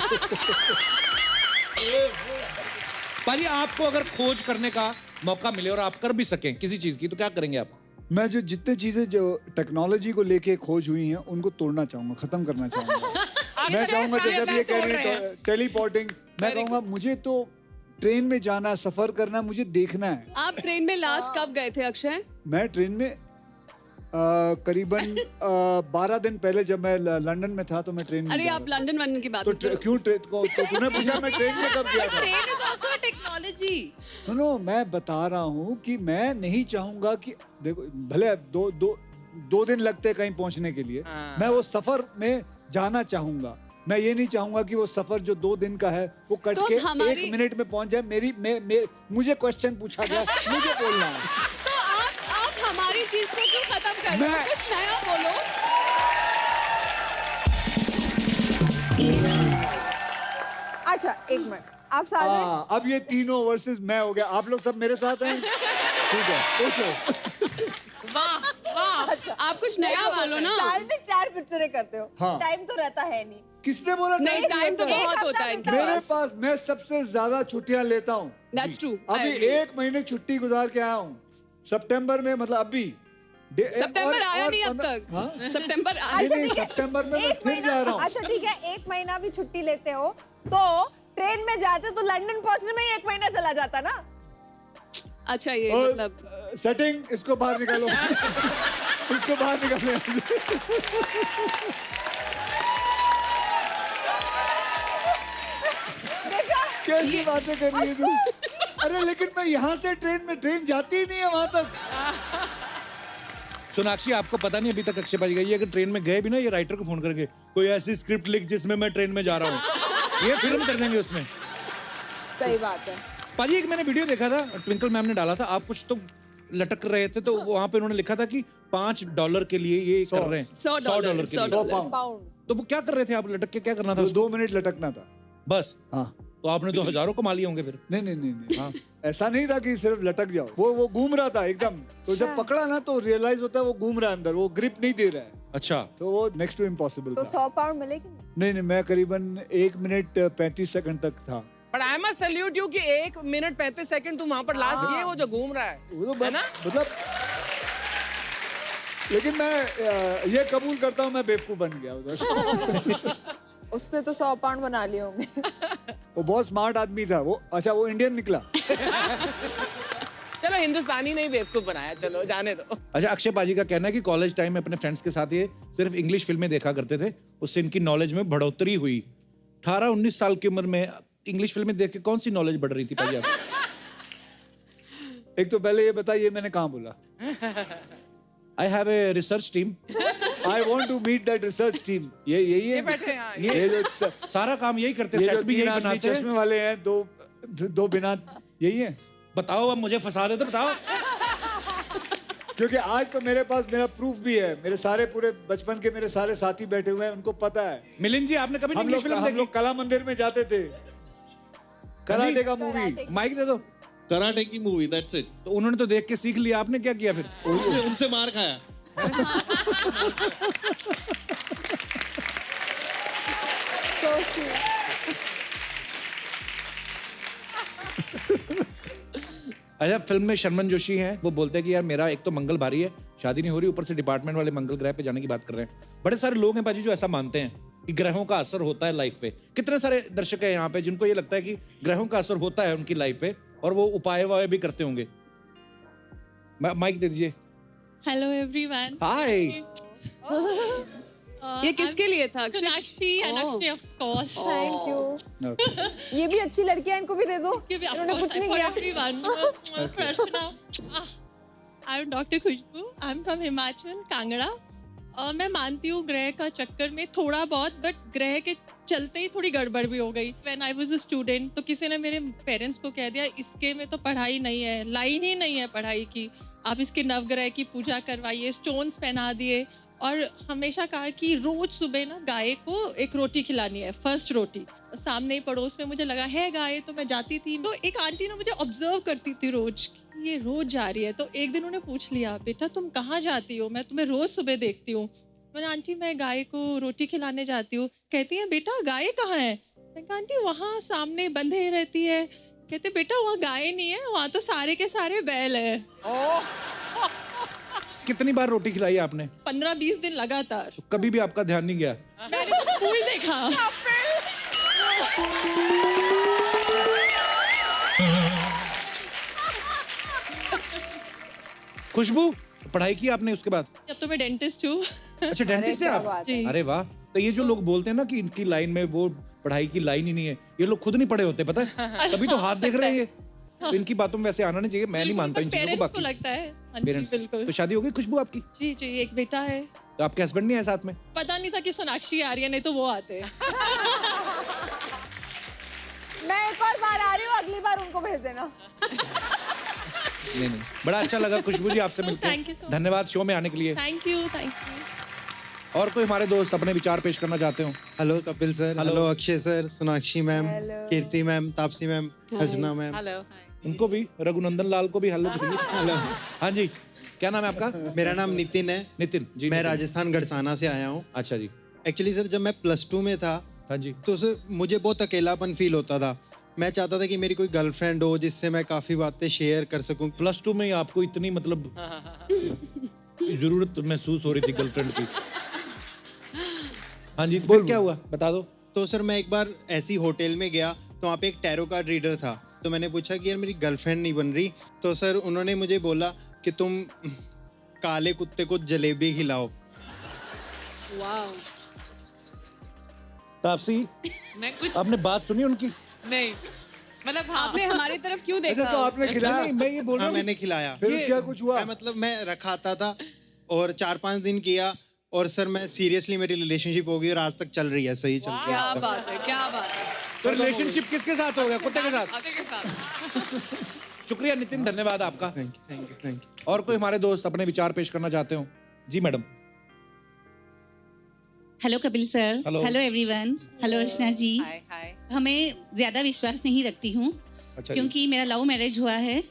पाजी, आपको अगर खोज करने का मौका मिले और आप कर भी सकें किसी चीज की, तो क्या करेंगे आप? मैं जो जितने चीजें जो टेक्नोलॉजी को लेके खोज हुई हैं उनको तोड़ना चाहूंगा, खत्म करना चाहूंगा। मैं चाहूंगा जैसे अभी ये कह रही है टेलीपोर्टिंग, मैं कहूंगा मुझे तो ट्रेन में जाना, सफर करना, मुझे देखना है। आप ट्रेन में लास्ट कब गए थे अक्षय? मैं ट्रेन में करीबन 12 दिन पहले जब मैं लंदन में था तो मैं ट्रेन में अरे गया आप था। लंदन वंदन की बात तो मत करो। क्यों ट्रेन को तो तूने पूछा मैं ट्रेन में कब गया था? Train is also technology. सुनो, मैं बता रहा हूँ कि मैं नहीं चाहूंगा कि देखो भले दो दिन लगते कहीं पहुंचने के लिए, मैं वो सफर में जाना चाहूंगा। मैं ये नहीं चाहूंगा कि वो सफर जो 2 दिन का है वो कट तो के हमारी- 1 मिनट में पहुंच जाए। मुझे क्वेश्चन पूछा गया, मुझे बोलना है। तो आप हमारी चीज को क्यों खत्म कर रहे हो? मैं- कुछ नया बोलो। अच्छा, एक मिनट, आप साथ में अब ये तीनों वर्सेस मैं हो गया, आप लोग सब मेरे साथ हैं? ठीक है, पूछो। आप कुछ नया बोलो ना। साल में 4 पिक्चरें करते हो, हाँ। टाइम तो रहता है नहीं। किसने बोला नहीं, टाइम तो रहता है? बहुत होता है इनके मेरे पास। पास मैं सबसे ज्यादा छुट्टियां लेता हूँ। That's true. अभी I agree. 1 महीने छुट्टी गुजार के आया हूँ सितंबर में, मतलब अभी सितंबर आया नहीं अब तक। हाँ? सितंबर नहीं नहीं, सितंबर में मैं फिर जा रहा हूँ। अच्छा ठीक है, 1 महीना भी छुट्टी लेते हो तो ट्रेन में जाते तो लंदन पहुंचने में ही 1 महीना चला जाता ना। अच्छा ये और मतलब सेटिंग इसको बाहर निकालो इसको बाहर निकालो यहाँ से। कैसी बातें कर रही है तू? अरे लेकिन मैं यहाँ से ट्रेन जाती ही नहीं है वहां तक। सोनाक्षी आपको पता नहीं अभी तक अक्षय पाजी का, ये अगर ट्रेन में गए भी ना, ये राइटर को फोन करेंगे कोई ऐसी स्क्रिप्ट लिख जिसमें मैं ट्रेन में जा रहा हूँ, ये फिल्म कर देंगे उसमें। सही बात है। पाजी एक मैंने वीडियो देखा था, ट्विंकल मैम ने डाला था, आप कुछ तो लटक रहे थे, तो वहां पे उन्होंने लिखा था कि $5 के लिए ये कर रहे हैं, $100 के लिए। 100 पाउंड। पाउंड। तो वो क्या कर रहे थे आप, लटक के क्या करना था? 2 मिनट लटकना था बस। हाँ। तो आपने तो हजारों कमा लिए होंगे फिर। नहीं हाँ। ऐसा नहीं था कि सिर्फ लटक जाओ, वो घूम रहा था एकदम, तो जब पकड़ा ना तो रियलाइज होता है वो घूम रहा है अंदर, वो ग्रिप नहीं दे रहा है, अच्छा। तो वो नेक्स्ट टू इम्पॉसिबल तो था। 100 पाउंड मिलेगी? नहीं, मैं करीबन 1 मिनट 35 सेकंड तक था। But I must salute you कि 1 मिनट 35 सेकंड तुम वहां पर लास्ट किए, वो जो घूम रहा है। वो तो है ना? मतलब, लेकिन मैं ये कबूल करता हूँ मैं बेवकूफ बन गया उधर। उसने तो 100 पाउंड बना लिए होंगे। वो बहुत स्मार्ट आदमी था वो। अच्छा, वो इंडियन निकला। चलो हिंदुस्तानी नहीं बेवकूफ बनाया, चलो जाने दो। अच्छा, अक्षय पाजी का कहना है कि कॉलेज टाइम में अपने फ्रेंड्स के साथ ये सिर्फ इंग्लिश फिल्में देखा करते थे, उससे इनकी नॉलेज में बढ़ोतरी हुई। 18-19 साल की उम्र में इंग्लिश फिल्में देख के कौन सी नॉलेज बढ़ रही थी पाजी आप? एक तो पहले ये बताइए मैंने कहाँ बोला? I have a research team. I want to meet that research team. यही ये है। बैठे हैं, हाँ, ये जो सारा काम यही करते, ये जो सेट भी 3 यही आदमी बनाते हैं। चश्मे वाले हैं, दो बिना, यही है। बताओ, अब मुझे फंसा दे तो बताओ। क्योंकि आज तो मेरे पास मेरा प्रूफ भी है, मेरे सारे पूरे बचपन के मेरे सारे साथी बैठे हुए हैं, उनको पता है। मिलिंद जी, आपने कभी इंग्लिश फिल्म हम देखी? लोग कला मंदिर में जाते थे, कराटे का मूवी। माइक दे दो। कराटे की मूवी, दैट्स इट। तो उन्होंने तो देख के सीख लिया, आपने क्या किया फिर? उनसे मार खाया। So sweet. अच्छा, फिल्म में शर्मन जोशी हैं, वो बोलते हैं कि यार मेरा एक तो मंगल भारी है, शादी नहीं हो रही, ऊपर से डिपार्टमेंट वाले मंगल ग्रह पे जाने की बात कर रहे हैं। बड़े सारे लोग हैं पाजी जो ऐसा मानते हैं कि ग्रहों का असर होता है लाइफ पे। कितने सारे दर्शक हैं यहाँ पे जिनको ये लगता है कि ग्रहों का असर होता है उनकी लाइफ पे, और वो उपाय वाय भी करते होंगे। माइक दे दीजिए। Hello everyone. हाय। ये किसके लिए था? Sonakshi and Akshay of course. Thank you. ये भी अच्छी लड़की है, इनको भी दे दो। इन्होंने कुछ नहीं किया। एवरीवन। प्रश्ना। I am doctor Khushbu. I am from Himachal, Kangra. मैं मानती हूँ ग्रह का चक्कर में थोड़ा बहुत, बट ग्रह के चलते ही थोड़ी गड़बड़ भी हो गई। When I was a student तो किसी ने मेरे पेरेंट्स को कह दिया इसके में तो पढ़ाई नहीं है, लाइन ही नहीं है पढ़ाई की, आप इसके नवग्रह की पूजा करवाइए, स्टोन्स पहना दिए, और हमेशा कहा कि रोज सुबह ना गाय को एक रोटी खिलानी है, फर्स्ट रोटी। सामने ही पड़ोस में मुझे लगा है गाय, तो मैं जाती थी, तो एक आंटी ना मुझे ऑब्जर्व करती थी रोज, ये रोज जा रही है। तो एक दिन उन्होंने पूछ लिया, बेटा तुम कहाँ जाती हो, मैं तुम्हें रोज सुबह देखती हूँ। मैंने, आंटी मैं गाय को रोटी खिलाने जाती हूँ। कहती है बेटा गाय कहाँ है? मैं कहा आंटी वहाँ सामने बंधे रहती है। कहते बेटा वहाँ गाय नहीं है, वहाँ तो सारे के सारे बैल है। कितनी बार रोटी खिलाई आपने? 15-20 दिन लगातार। तो कभी भी आपका ध्यान नहीं गया? मैंने तो स्कूल देखा। खुशबू, पढ़ाई की आपने उसके बाद? अब तो मैं डेंटिस्ट हूँ। अच्छा, डेंटिस्ट है आप? जी। अरे वाह। तो ये जो लोग बोलते हैं ना कि इनकी लाइन में वो पढ़ाई की लाइन ही नहीं है, ये लोग खुद नहीं पढ़े होते, पता है? तभी तो हाथ देख रहे हैं ये। तो इनकी बातों में वैसे आना नहीं चाहिए, मैं नहीं मानता इन चीजों को। पेरेंट्स को बाकी लगता है। हाँ जी, पेरेंट्स। बिल्कुल। तो शादी हो गई खुशबू आपकी? जी जी, एक बेटा है। तो आपके हस्बैंड नहीं है साथ में? पता नहीं था कि सोनाक्षी आ रही है, नहीं तो वो आते। मैं एक और बार आ रही हूँ, अगली बार उनको भेज देना। नहीं, बड़ा अच्छा लगा खुशबू जी आपसे मिलकर। Thank you so much. धन्यवाद शो में आने के लिए। Thank you, thank you. और कोई हमारे दोस्त अपने विचार पेश करना चाहते हो? Hello Kapil sir, hello Akshay sir, Sonakshi ma'am, Hello. कीर्ति मैम, तापसी मैम, अर्चना मैम। हेलो। उनको भी, रघुनंदन लाल को भी हेलो करिए। हेलो। हाँ जी, क्या नाम है आपका? मेरा नाम नितिन है। नितिन जी। मैं नितिन। राजस्थान गढ़साना से आया हूँ। अच्छा जी। एक्चुअली सर जब मैं +2 में था, हाँ जी, तो सर मुझे बहुत अकेलापन फील होता था। मैं चाहता था कि मेरी कोई गर्लफ्रेंड हो जिससे मैं काफ़ी बातें शेयर कर सकूं। +2 में आपको इतनी मतलब जरूरत महसूस हो रही थी गर्लफ्रेंड की? हाँ जी, फिर क्या हुआ बता दो। तो सर मैं एक बार ऐसी होटल में गया, तो वहाँ पे एक टैरो कार्ड रीडर था, तो मैंने पूछा कि यार मेरी गर्लफ्रेंड नहीं बन रही, तो सर उन्होंने मुझे बोला कि तुम काले कुत्ते को जलेबी खिलाओ। वाओ। तापसी, मैं कुछ आपने बात सुनी उनकी? नहीं, मतलब हाँ। आपने हमारी तरफ क्यों देखा? अच्छा, तो आपने खिलाया? नहीं, मैं ये बोल रहा हाँ हूँ मैंने खिलाया। फिर क्या कुछ हुआ? मैं मतलब मैं रखाता था और 4-5 दिन किया और सर मैं सीरियसली मेरी रिलेशनशिप हो गई और आज तक चल रही है, सही चल रही है। क्या बात है, क्या बात है। तो रिलेशनशिप किसके साथ हो गया? कुत्ते के साथ? आगे के साथ। शुक्रिया नितिन, धन्यवाद आपका। Thank you. और कोई हमारे दोस्त अपने विचार पेश करना चाहते हो? जी madam. Hello Kapil sir. Hello. Hello everyone. Hello Archana ji. Hi hi. हमें ज्यादा विश्वास नहीं रखती हूँ अच्छा जी। क्योंकि मेरा लव मैरिज हुआ है।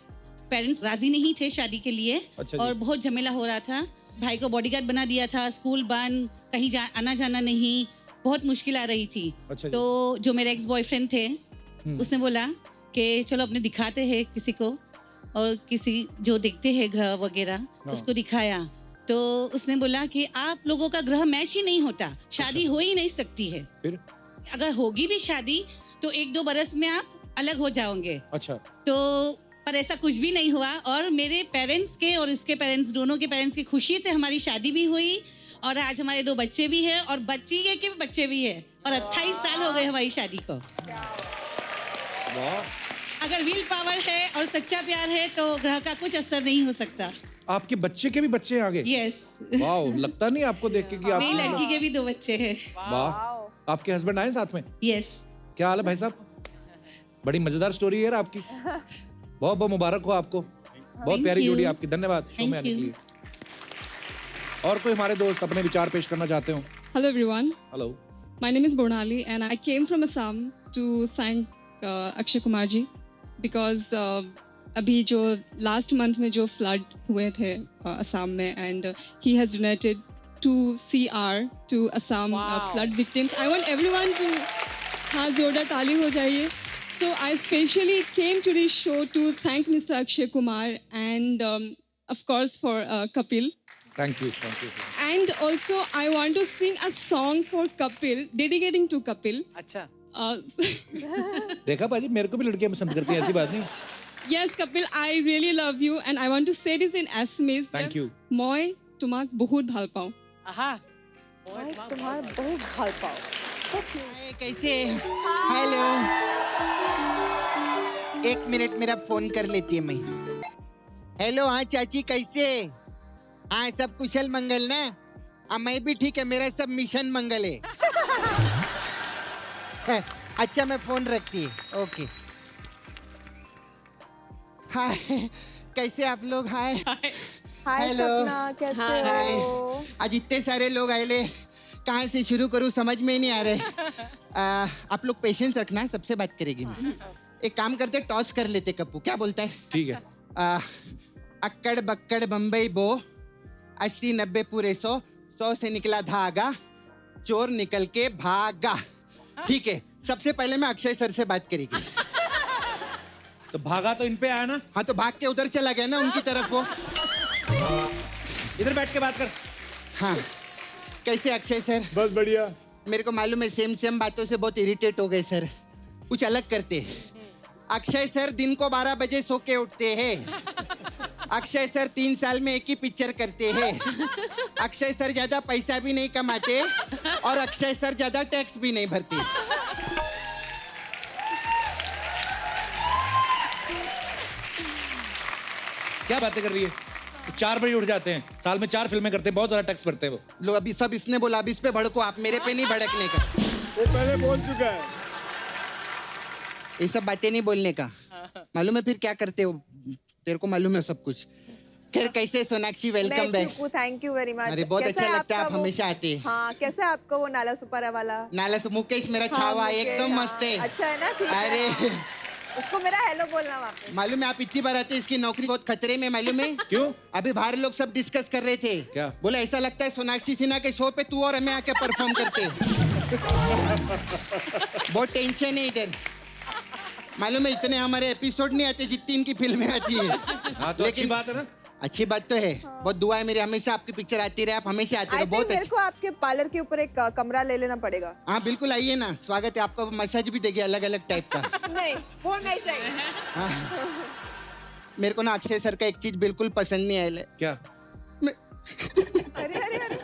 पेरेंट्स राजी नहीं थे शादी के लिए अच्छा और जी। बहुत झमेला हो रहा था। भाई को बॉडीगार्ड बना दिया था, स्कूल बंद, कहीं आना जाना नहीं, बहुत मुश्किल आ रही थी। अच्छा जी। तो जो मेरे एक्स बॉयफ्रेंड थे उसने बोला कि चलो अपने दिखाते हैं किसी को, और किसी जो देखते हैं ग्रह वगैरह उसको दिखाया। तो उसने बोला कि आप लोगों का ग्रह मैच ही नहीं होता, शादी हो ही नहीं सकती है। फिर? अगर होगी भी शादी तो 1-2 बरस में आप अलग हो जाओगे। अच्छा। तो पर ऐसा कुछ भी नहीं हुआ और मेरे पेरेंट्स के और इसके पेरेंट्स, दोनों के पेरेंट्स की खुशी से हमारी शादी भी हुई और आज हमारे 2 बच्चे भी हैं और बच्ची के बच्चे भी हैं और 28 साल हो गए हमारी शादी को। अगर विल पावर है और सच्चा प्यार है तो ग्रह का कुछ असर नहीं हो सकता। आपके बच्चे के भी बच्चे आ गए? यस। वाओ, लगता नहीं आपको देख के कि आप। मेरी लड़की के भी 2 बच्चे हैं। वाह। आपके हस्बैंड आए साथ में? यस। क्या हाल है भाई साहब? बड़ी मजेदार स्टोरी है यार आपकी। बहुत बहुत मुबारक हो आपको, बहुत प्यारी जोड़ी आपकी। धन्यवाद शो में आने के लिए। और कोई हमारे दोस्त अपने विचार पेश करना चाहते हो? Hello everyone. Hello. My name is Bonali and I came from Assam to thank Akshay Kumar ji because अभी जो last month में जो flood हुए थे असम में and he has donated 2 CR to Assam flood victims. I want everyone to हाँ जोरदार ताली हो जाइए. So I specially came to this show to thank Mr. Akshay Kumar and of course for Kapil. Thank you, thank you. And also I want to sing a song for Kapil, dedicating to Kapil. अच्छा। देखा बाजी, मेरे को भी लड़कियां पसंद करती हैं, ऐसी बात नहीं। Yes, Kapil, I really love you and I want to say this in Assamese. Thank you. মই তোমাক বহুত ভাল পাওঁ। आहा। तुम्हारा बहुत ভাল पाओ। कैसे? हेलो। 1 मिनट मेरा फोन कर लेती है मैं। हेलो, हाँ चाची कैसे? हाँ सब कुशल मंगल ना? हाँ मैं भी ठीक है, मेरा सब मिशन मंगल है। अच्छा मैं फोन रखती है। ओके। हाय, कैसे आप लोग? हाय। Hi hello. सपना, कैसे हो? आज इतने सारे लोग आए ले, कहाँ से शुरू करूँ समझ में ही नहीं आ रहे। आप लोग पेशेंस रखना, सबसे बात करेगी मैं। एक काम करते, टॉस कर लेते कप्पू, क्या बोलता है? ठीक है। अक्कड़ बक्कड़ बम्बई बो, 80-90 पूरे 100 से निकला धागा, चोर निकल के भागा। ठीक है, सबसे पहले मैं अक्षय सर से बात करेगी। तो भागा तो इन पे आया ना? हाँ तो भाग के उधर चला गया ना उनकी तरफ वो। इधर बैठ के बात कर। हाँ कैसे अक्षय सर? बस बढ़िया। मेरे को मालूम है सेम बातों से बहुत इरिटेट हो गए सर, कुछ अलग करते। अक्षय सर दिन को 12 बजे सो के उठते हैं। अक्षय सर 3 साल में एक ही पिक्चर करते हैं। अक्षय सर ज्यादा पैसा भी नहीं कमाते और अक्षय सर ज्यादा टैक्स भी नहीं भरते। क्या बातें कर रही है? 4 बजे उठ जाते हैं, साल में 4 फिल्में करते हैं, बहुत ज्यादा टैक्स भरते हैं वो। लो अभी सब इसने बोला, अभी इस पे भड़को आप, मेरे पे नहीं भड़कने का। वो पहले बोल चुका है। ये सब बातें नहीं बोलने का। मालूम है फिर क्या करते हो? तेरे को मालूम है सब कुछ। खैर कैसे Sonakshi, welcome back. Thank you very much. अरे बहुत अच्छा लगता है, आप हमेशा आते हैं। हाँ, कैसा है आपका वो नाला सुपारा वाला? नाला से मुकेश मेरा छावा एकदम मस्त है। अच्छा है ना? ठीक है। अरे उसको मेरा हेलो बोलना वहाँ पे। मालूम है आप इतनी बार आते हैं, इसकी नौकरी बहुत खतरे में, मालूम है? क्यों? अभी बाहर लोग सब डिस्कस कर रहे थे। क्या? बोला ऐसा लगता है सोनाक्षी सिन्हा के शो पे तू और मैं आके परफॉर्म करते। बहुत टेंशन है इधर। मालूम है इतने हमारे एपिसोड नहीं आते जितनी इनकी फिल्में आती है। हाँ तो अच्छी बात है ना, अच्छी बात तो है, बहुत दुआ है मेरी, हमेशा आपकी पिक्चर आती रहे, आप हमेशा आते आई रहो, थिंक बहुत मेरे अच्छी। को आपके पार्लर के ऊपर एक कमरा ले लेना पड़ेगा। हाँ बिल्कुल, आइए ना, स्वागत है आपका, मसाज भी देगी अलग अलग टाइप का। नहीं, वो नहीं चाहिए। हाँ। मेरे को ना अक्षय सर का एक चीज बिल्कुल पसंद नहीं आया। क्या? अरे अरे अरे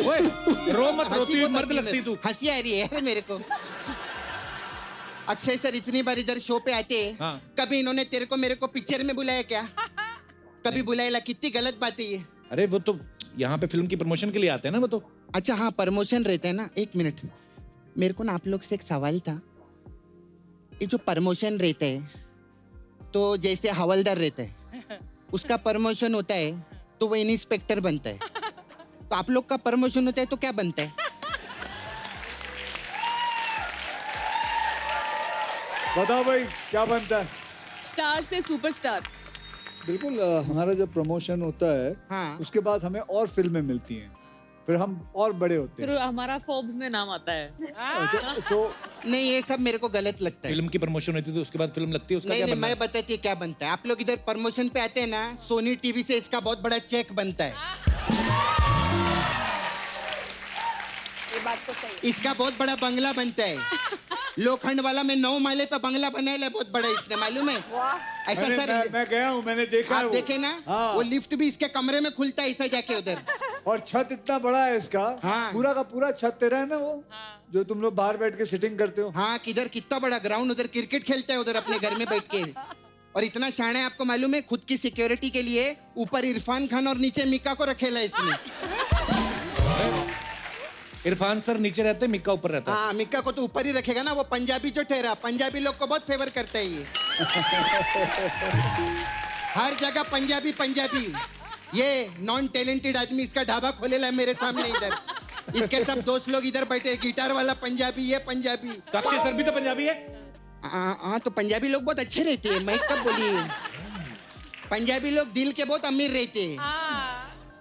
ओए, रो मत, हंसी रोती हुई बहुत मर्द आती है लगती तू। हंसी आ रही है मेरे को। अक्षय सर इतनी बार इधर शो पे आते हैं, हाँ। कभी इन्होंने तेरे को मेरे को पिक्चर में बुलाया क्या? कभी बुलाया? कितनी गलत बात है ये। अरे वो तो यहाँ पे फिल्म की प्रमोशन के लिए आते हैं ना वो तो। अच्छा हाँ, प्रमोशन रहता है ना। एक मिनट, मेरे को ना आप लोग से एक सवाल था। ये जो प्रमोशन रहता है, तो जैसे हवलदार रहता है, उसका प्रमोशन होता है तो वो इंस्पेक्टर बनता है, तो आप लोग का प्रमोशन होता है तो क्या बनता है? बताओ भाई क्या बनता है? स्टार से सुपरस्टार। बिल्कुल, हमारा जब प्रमोशन होता है, हाँ। उसके बाद हमें और फिल्में मिलती हैं, फिर हम और बड़े होते फिर हैं। हमारा फोर्ब्स में नाम आता है। तो नहीं, ये सब मेरे को गलत लगता है। फिल्म की प्रमोशन होती है तो उसके बाद फिल्म लगती है, उसका नहीं क्या नहीं, बनना मैं है? बताती क्या बनता है। आप लोग इधर प्रमोशन पे आते हैं ना, सोनी टीवी से इसका बहुत बड़ा चेक बनता है। ये बात तो सही है। इसका बहुत बड़ा बंगला बनता है। लोखंड वाला में 9 माले पे बंगला बनाया है, बहुत बड़ा, इसने मालूम है? ऐसा सर, मैं गया हूँ, मैंने देखा है आप वो। देखे ना, हाँ। वो लिफ्ट भी इसके कमरे में खुलता है ऐसा जाके उधर। और छत इतना बड़ा है इसका, हाँ। पूरा का पूरा छत तेरा है ना वो, जो तुम लोग बाहर बैठ के सिटिंग करते हो। हाँ, किधर कितना बड़ा ग्राउंड, उधर क्रिकेट खेलता है उधर अपने घर में बैठ के। और इतना शान है, आपको मालूम है, खुद की सिक्योरिटी के लिए ऊपर इरफान खान और नीचे मिक्का को रखेला इसने। इरफान सर नीचे रहते हैं, मिक्का ऊपर रहता है। हाँ, मिक्का को तो ऊपर ही रखेगा ना, वो पंजाबी जो ठहरा, पंजाबी लोग को बहुत फेवर करता है ये। हर जगह पंजाबी पंजाबी। ये नॉन टैलेंटेड आदमी इसका ढाबा खोलेला है मेरे सामने इधर। इसके सब दोस्त लोग इधर बैठे, गिटार वाला पंजाबी, ये पंजाबी। तो अक्षय सर भी तो पंजाबी है। हाँ, तो पंजाबी लोग बहुत अच्छे रहते हैं, मैं कब बोली? पंजाबी लोग दिल के बहुत अमीर रहते हैं।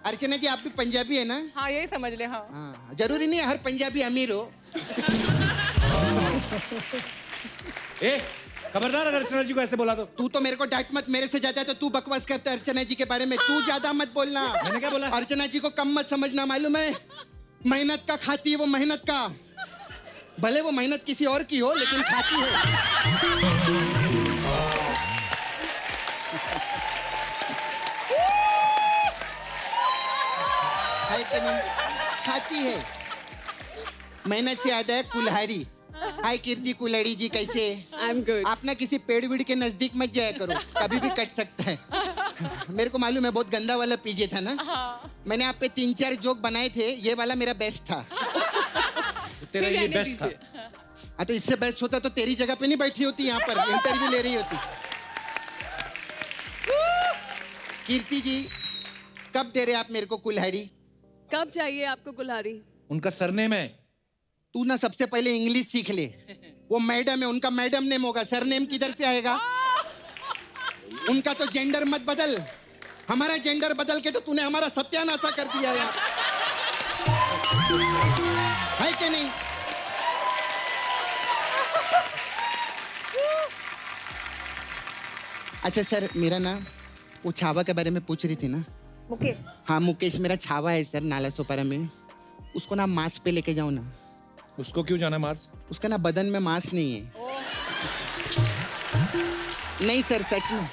अर्चना जी, आप भी पंजाबी है ना? हाँ, यही समझ ले। हाँ, हाँ, जरूरी नहीं है हर पंजाबी अमीर हो। ए, खबरदार अगर अर्चना जी को ऐसे बोला तो। तू तो मेरे को डांट मत, मेरे से ज्यादा तो तू बकवास करता है अर्चना जी के बारे में। तू ज्यादा मत बोलना। मैंने क्या बोला? अर्चना जी को कम मत समझना, मालूम है? मेहनत का खाती है वो, मेहनत का। भले वो मेहनत किसी और की हो, लेकिन खाती है। है कि नहीं? खाती है। मेहनत से याद है कुल्हाड़ी। हाय कीर्ति कुल्हाड़ी जी, कैसे? I am good. आप ना किसी पेड़ वेड़ के नजदीक मत जाया करो, कभी भी कट सकता है। मेरे को मालूम है, बहुत गंदा वाला पीजे था ना। मैंने आप पे 3-4 जोक बनाए थे, ये वाला मेरा बेस्ट था। तेरा ये बेस्ट था। हाँ, तो इससे बेस्ट होता तो तेरी जगह पे नहीं बैठी होती, यहाँ पर इंटरव्यू ले रही होती। कीर्ति जी, कब दे रहे आप मेरे को कुल्हाड़ी? कब चाहिए आपको कुल्हाड़ी? उनका सरनेम है। तू ना सबसे पहले इंग्लिश सीख ले। वो मैडम है, उनका मैडम नेम होगा, सरनेम किधर से आएगा? उनका तो जेंडर मत बदल, हमारा जेंडर बदल के तो तूने हमारा सत्यानाश कर दिया यार। है कि नहीं? अच्छा सर, मेरा ना वो छावा के बारे में पूछ रही थी ना। मुकेश। हाँ, मुकेश मेरा छावा है सर, नाला सोपारा में। उसको ना मांस पे लेके जाओ ना। उसको क्यों जाना मार्स? उसका ना बदन में मांस नहीं है। नहीं सर, सच में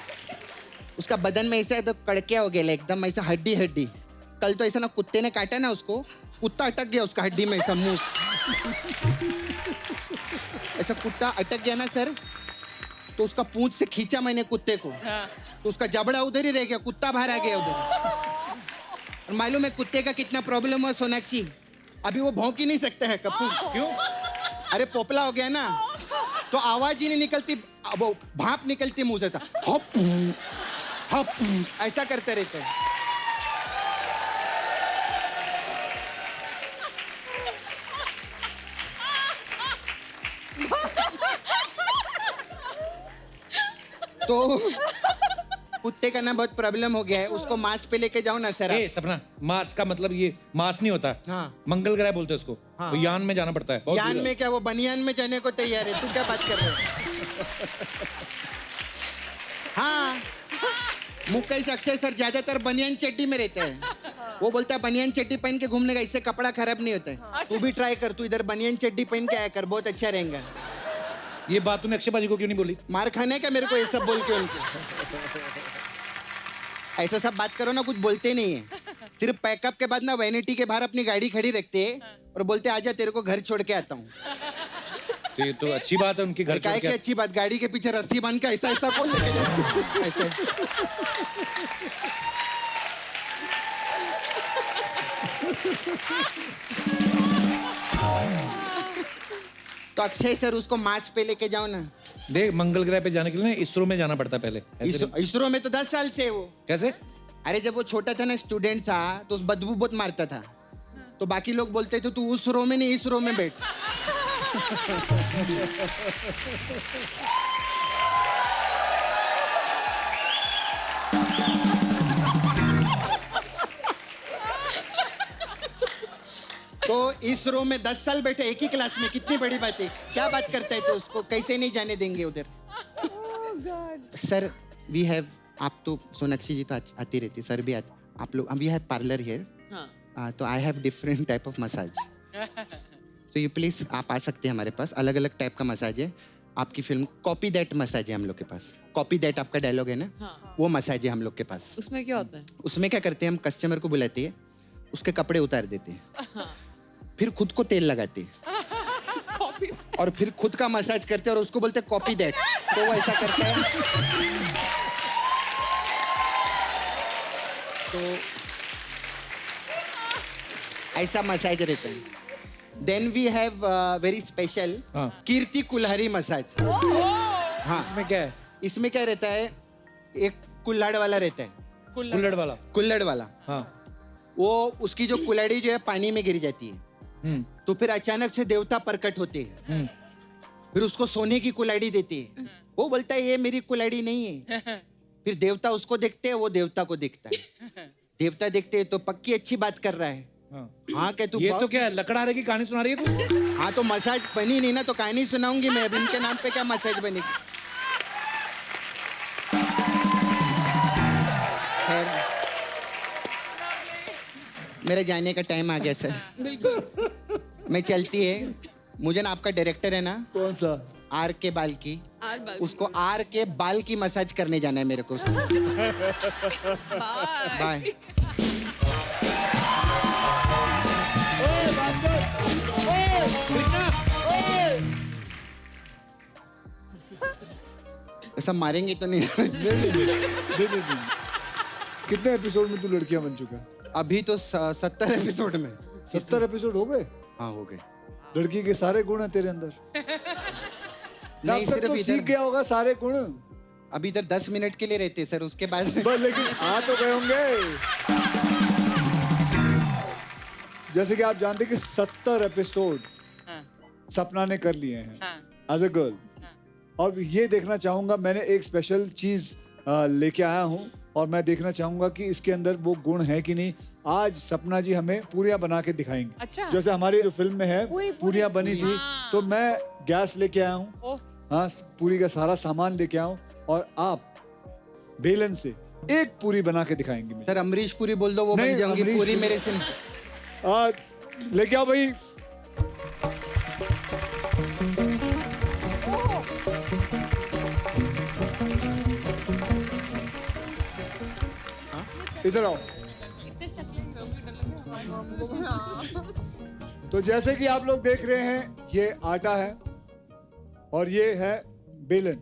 उसका बदन में ऐसा तो कड़किया हो गया एकदम, ऐसा हड्डी हड्डी। कल तो ऐसा ना कुत्ते ने काटा ना उसको, कुत्ता अटक गया उसका हड्डी में, ऐसा मुंह। ऐसा कुत्ता अटक गया ना सर, तो उसका पूंछ से खींचा मैंने कुत्ते को, तो उसका जबड़ा उधर ही रह गया, कुत्ता बाहर आ गया उधर। और मालूम है कुत्ते का कितना प्रॉब्लम हुआ सोनाक्षी? अभी वो भौंक ही नहीं सकता है कपूर। क्यों? अरे पोपला हो गया ना, तो आवाज ही नहीं निकलती, वो भाप निकलती मुंह से, हप हप ऐसा करते रहते हैं। तो कुत्ते का ना बहुत प्रॉब्लम हो गया है, उसको मार्स पे लेके जाओ ना सर। ए सपना, मार्स का मतलब ये मार्स नहीं होता। हाँ। मंगल ग्रह बोलते हैं उसको। हाँ। वो यान में जाना पड़ता है। बहुत यान दूर है। में क्या, वो बनियान में जाने को तैयार है? तू क्या बात कर रहे है? हाँ, मुकेश अक्षय सर ज्यादातर बनियान चड्डी में रहते हैं। वो बोलता है बनियान चड्डी पहन के घूमने का, इससे कपड़ा खराब नहीं होता है। तू भी ट्राई कर, तू इधर बनियान चड्डी पहन के आया कर, बहुत अच्छा रहेगा। ये बात तूने अक्षय भाजी को क्यों नहीं बोली? मार खाने का मेरे को ये सब बोल के उनके। ऐसा सब बात करो ना, कुछ बोलते नहीं है। सिर्फ पैकअप के बाद ना वैनिटी के बाहर अपनी गाड़ी खड़ी रखते हैं और बोलते आजा तेरे को घर छोड़ के आता हूँ। तो ये तो अच्छी बात है उनकी घर क्या छोड़ के। अच्छी बात, गाड़ी के पीछे रस्सी बांध के ऐसा ऐसा कौन लेके जाता है? ऐसे। तो अक्षय सर उसको मार्स पे लेके जाओ ना। देख, मंगल ग्रह पे जाने के लिए ना इसरो में जाना पड़ता पहले। इसरो में तो 10 साल से है वो। कैसे? अरे जब वो छोटा था ना, स्टूडेंट था, तो उस बदबू बहुत मारता था। तो बाकी लोग बोलते थे तू उस रो में नहीं इस रो में बैठ। तो इस रो में 10 साल बैठे एक ही क्लास में, कितनी बड़ी बात है। क्या बात करता है तो उसको कैसे नहीं जाने देंगे उधर। सर वी हैव, आप तो सोनाक्षी जी तो आती रहती, सर भी आते, आप लोग, वी हैव पार्लर हियर। तो I have different type of massage. So you please, आप आ सकते हैं हमारे पास, अलग अलग टाइप का मसाज है। आपकी फिल्म कॉपी दैट मसाज है हम लोग के पास। कॉपी दैट आपका डायलॉग है ना, वो मसाज है हम लोग के पास। उसमें क्या होता है? उसमें क्या करते हैं, हम कस्टमर को बुलाते हैं, उसके कपड़े उतार देते हैं, फिर खुद को तेल लगाते हैं और फिर खुद का मसाज करते हैं और उसको बोलते हैं कॉपी दैट। तो वो ऐसा करता है। तो ऐसा मसाज रहता है। Then we have very special Kirti Kulhari massage. हाँ, इसमें क्या है? इसमें क्या रहता है, एक कुल्हाड़ वाला रहता है। कुल्हड़ वाला? कुल्हड़ वाला, हाँ। वो उसकी जो कुल्हाड़ी जो है पानी में गिर जाती है, तो फिर अचानक से देवता प्रकट होते हैं, फिर उसको सोने की कुल्हाड़ी देते हैं। वो बोलता है ये मेरी कुल्हाड़ी नहीं है। फिर देवता उसको देखते हैं, वो देवता को देखता है। देवता देखते हैं तो पक्की अच्छी बात कर रहा है। हाँ क्या तू, ये तो क्या है, लकड़हारे की कहानी सुना रही है तू? हाँ तो मसाज बनी नहीं ना, तो कहानी सुनाऊंगी मैं। अब इनके नाम पे क्या मसाज बनेगी। मेरे जाने का टाइम आ गया सर। बिल्कुल। मैं चलती है। मुझे ना आपका डायरेक्टर है ना, कौन सा? आर के बाल की, उसको आर के बाल की मसाज करने जाना है मेरे को। बाय। ऐसा मारेंगे तो नहीं? नहीं। कितने एपिसोड में तू लड़कियां बन चुका है? अभी तो 70 एपिसोड में। 70 एपिसोड हो गए? हाँ हो गए। लड़की के सारे गुण हैं तेरे अंदर। नहीं, सिर्फ तो सीख गया होगा सारे गुण। अभी इधर 10 मिनट के लिए रहते सर, उसके बाद लेकिन आ तो गए होंगे। जैसे कि आप जानते कि 70 एपिसोड सपना ने कर लिए हैं एज अ गर्ल। अब ये देखना चाहूंगा, मैंने एक स्पेशल चीज लेके आया हूँ और मैं देखना चाहूंगा कि इसके अंदर वो गुण है कि नहीं। आज सपना जी हमें पूरियां बना के दिखाएंगे। अच्छा। जैसे हमारी जो फिल्म में है पूरियां बनी थी, तो मैं गैस लेके आया हूँ, हाँ पूरी का सारा सामान लेके आया हूँ और आप बेलन से एक पूरी बना के दिखाएंगे। सर अमरीश पूरी बोल दो, वो बन जाएंगी पूरी मेरे से। लेके आओ भाई। इधर आओ। तो जैसे कि आप लोग देख रहे हैं, ये आटा है और ये है बेलन।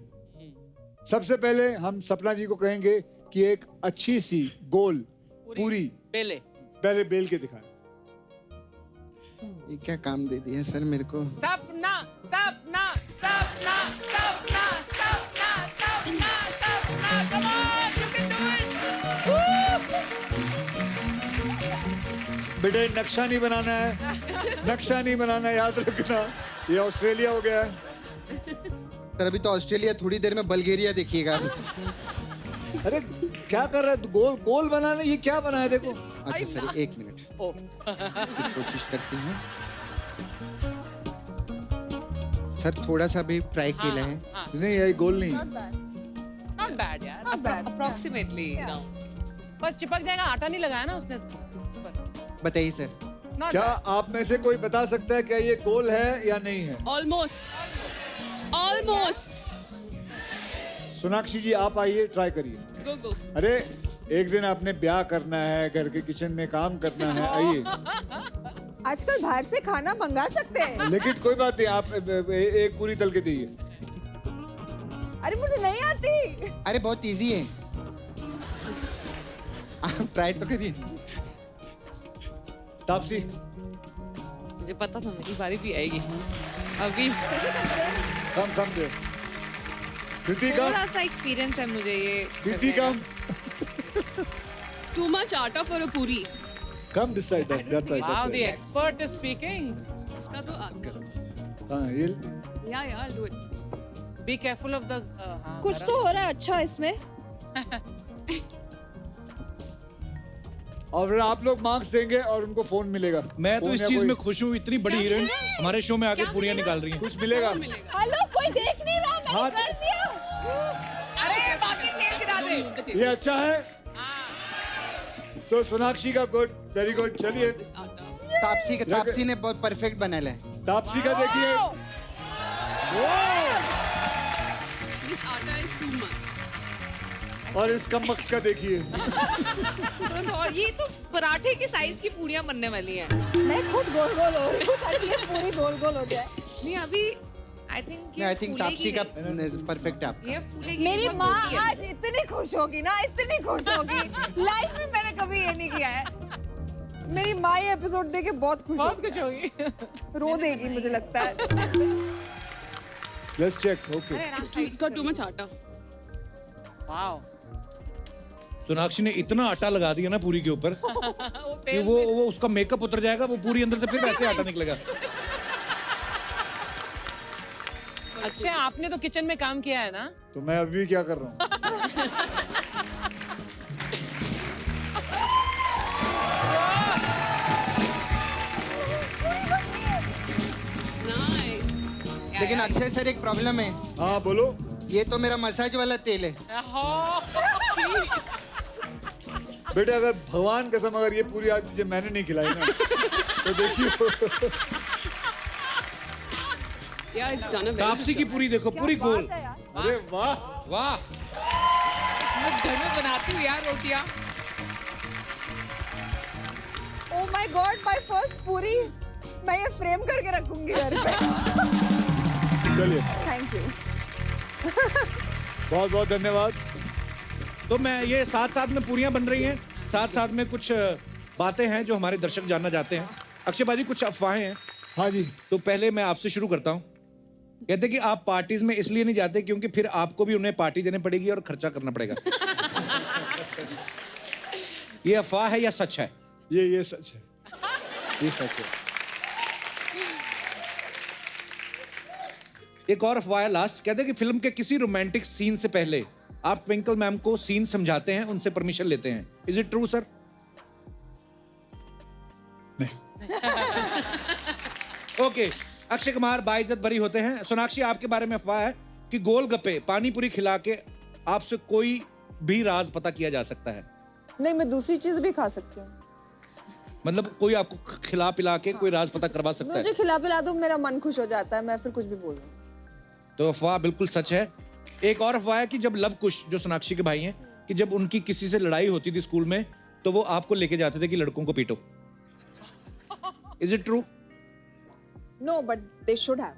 सबसे पहले हम सपना जी को कहेंगे कि एक अच्छी सी गोल पूरी पहले बेल के दिखाएं। ये क्या काम दे दिया सर मेरे को। सपना सपना सपना सपना सपना सपना सपना, come on, you can do it। बेटे नक्शा नहीं बनाना है, नक्शा नहीं बनाना है, याद रखना। ये ऑस्ट्रेलिया हो गया है सर। अभी तो ऑस्ट्रेलिया, थोड़ी देर में बल्गेरिया देखिएगा। अरे क्या कर रहा है तू? गोल गोल बनाना, ये क्या बना है देखो। अच्छा सर 1 मिनट कोशिश करती हूँ सर, थोड़ा सा भी ट्राई किया है। नहीं ये गोल नहीं। बैड यार. Not bad. Approximately, Yeah. no. पर चिपक जाएगा, आटा नहीं लगाया ना उसने उस पर. बताइए सर. Not क्या bad. आप में से कोई बता सकता है क्या ये गोल है या नहीं है? Almost. Almost. सोनाक्षी जी आप आइए, ट्राई करिए. Go, go. अरे एक दिन आपने ब्याह करना है, घर के किचन में काम करना है, आइए. आजकल बाहर से खाना मंगा सकते हैं. लेकिन कोई बात नहीं, आप एक पूरी तल के दीजिए. अरे मुझे नहीं आती. अरे बहुत इजी है, आप ट्राई तो करिए. तापसी. मुझे पता था मेरी बारी भी आएगी. अभी कम दे. कृतिका. थोड़ा सा एक्सपीरियंस है मुझे ये. Kritika. Too much atta for a puri. Come this side. That's right. Wow, the That's right. expert is speaking. इसका तो हाँ ये. Yeah, I'll do it. Be careful of the. कुछ तो हो रहा है अच्छा इसमें. और फिर आप लोग मार्क्स देंगे और उनको फोन मिलेगा. मैं तो फोन इस या चीज कोई- में खुश हूँ, इतनी बड़ी हीरोइन हमारे शो में आके पूरियां निकाल रही हैं. कुछ मिलेगा. हेलो कोई देख नहीं रहा, मैंने हाँ. कर दिया. अरे बाकी तेल गिरा दे. ये अच्छा है. तो सोनाक्षी का गुड, वेरी गुड. चलिए तापसी ने बहुत परफेक्ट बनाया है. तापसी का देखिए. This atta is too much. और इस कमबख्त का देखिए. थोड़ा सा और ये तो पराठे के साइज की पूड़ियां बनने वाली हैं. मैं खुद गोल गोल हो रही हूँ ताकि ये पूरी गोल गोल हो जाए. नहीं अभी आई थिंक तापसी का परफेक्ट है आपका. ये फूलेगी. मेरी बहुत माँ मोटी है. आज इतनी खुश होगी ना, इतनी खुश होगी. लाइफ में मैंने कभी ये नहीं किया है. मेरी माँ ये एपिसोड देख के बहुत खुश होगी. रो देगी मुझे लगता है. Let's check. Okay. It's got too much atta. Wow. Sonakshi ने इतना आटा लगा दिया ना पूरी के ऊपर कि वो उसका मेकअप उतर जाएगा, वो पूरी अंदर से फिर वैसे आटा निकलेगा. अच्छा आपने तो किचन में काम किया है ना. तो मैं अभी भी क्या कर रहा हूँ? Nice. लेकिन अक्षय सर एक प्रॉब्लम है. हाँ बोलो. ये तो मेरा मसाज वाला तेल है. बेटे अगर भगवान कसम अगर ये पूरी आज मुझे मैंने नहीं खिलाई ना तो देखिए. Yeah, it's done a very Taapsee good की job. पूरी देखो, पूरी गोल. अरे वाह वाह. मैं घर में बनाती हूँ यार रोटियां. Oh my God, my first पूरी. मैं ये फ्रेम करके रखूंगी घर पे. चलिए. Thank you. बहुत बहुत धन्यवाद. तो मैं ये साथ साथ में पूरियां बन रही हैं, साथ साथ में कुछ बातें हैं जो हमारे दर्शक जानना चाहते हैं. अक्षय बाजी कुछ अफवाहें हैं. हाँ जी. तो पहले मैं आपसे शुरू करता हूँ. कहते कि आप पार्टीज में इसलिए नहीं जाते क्योंकि फिर आपको भी उन्हें पार्टी देनी पड़ेगी और खर्चा करना पड़ेगा. ये अफवाह है या सच है? ये सच है. ये सच है. एक और अफवाह है लास्ट. कहते हैं कि फिल्म के किसी रोमांटिक सीन से पहले आप ट्विंकल मैम को सीन समझाते हैं, उनसे परमिशन लेते हैं. Is it true sir? Okay. Akshay Kumar बाइज्जत बरी होते हैं. सोनाक्षी आपके बारे में अफवाह है कि गोलगप्पे पानी पूरी खिला के आपसे कोई भी राज पता किया जा सकता है. नहीं, मैं दूसरी चीज भी खा सकती हूँ. मतलब कोई आपको खिला पिला के कोई राज पता करवा सकता मुझे है. खिला पिला दो, मेरा मन खुश हो जाता है, मैं फिर कुछ भी बोल दूँ. तो अफवाह बिल्कुल सच है. एक और अफवाह है कि जब लव कुश जो सोनाक्षी के भाई हैं, कि जब उनकी किसी से लड़ाई होती थी स्कूल में तो वो आपको लेके जाते थे कि लड़कों को पीटो. Is it true? No, but they should have.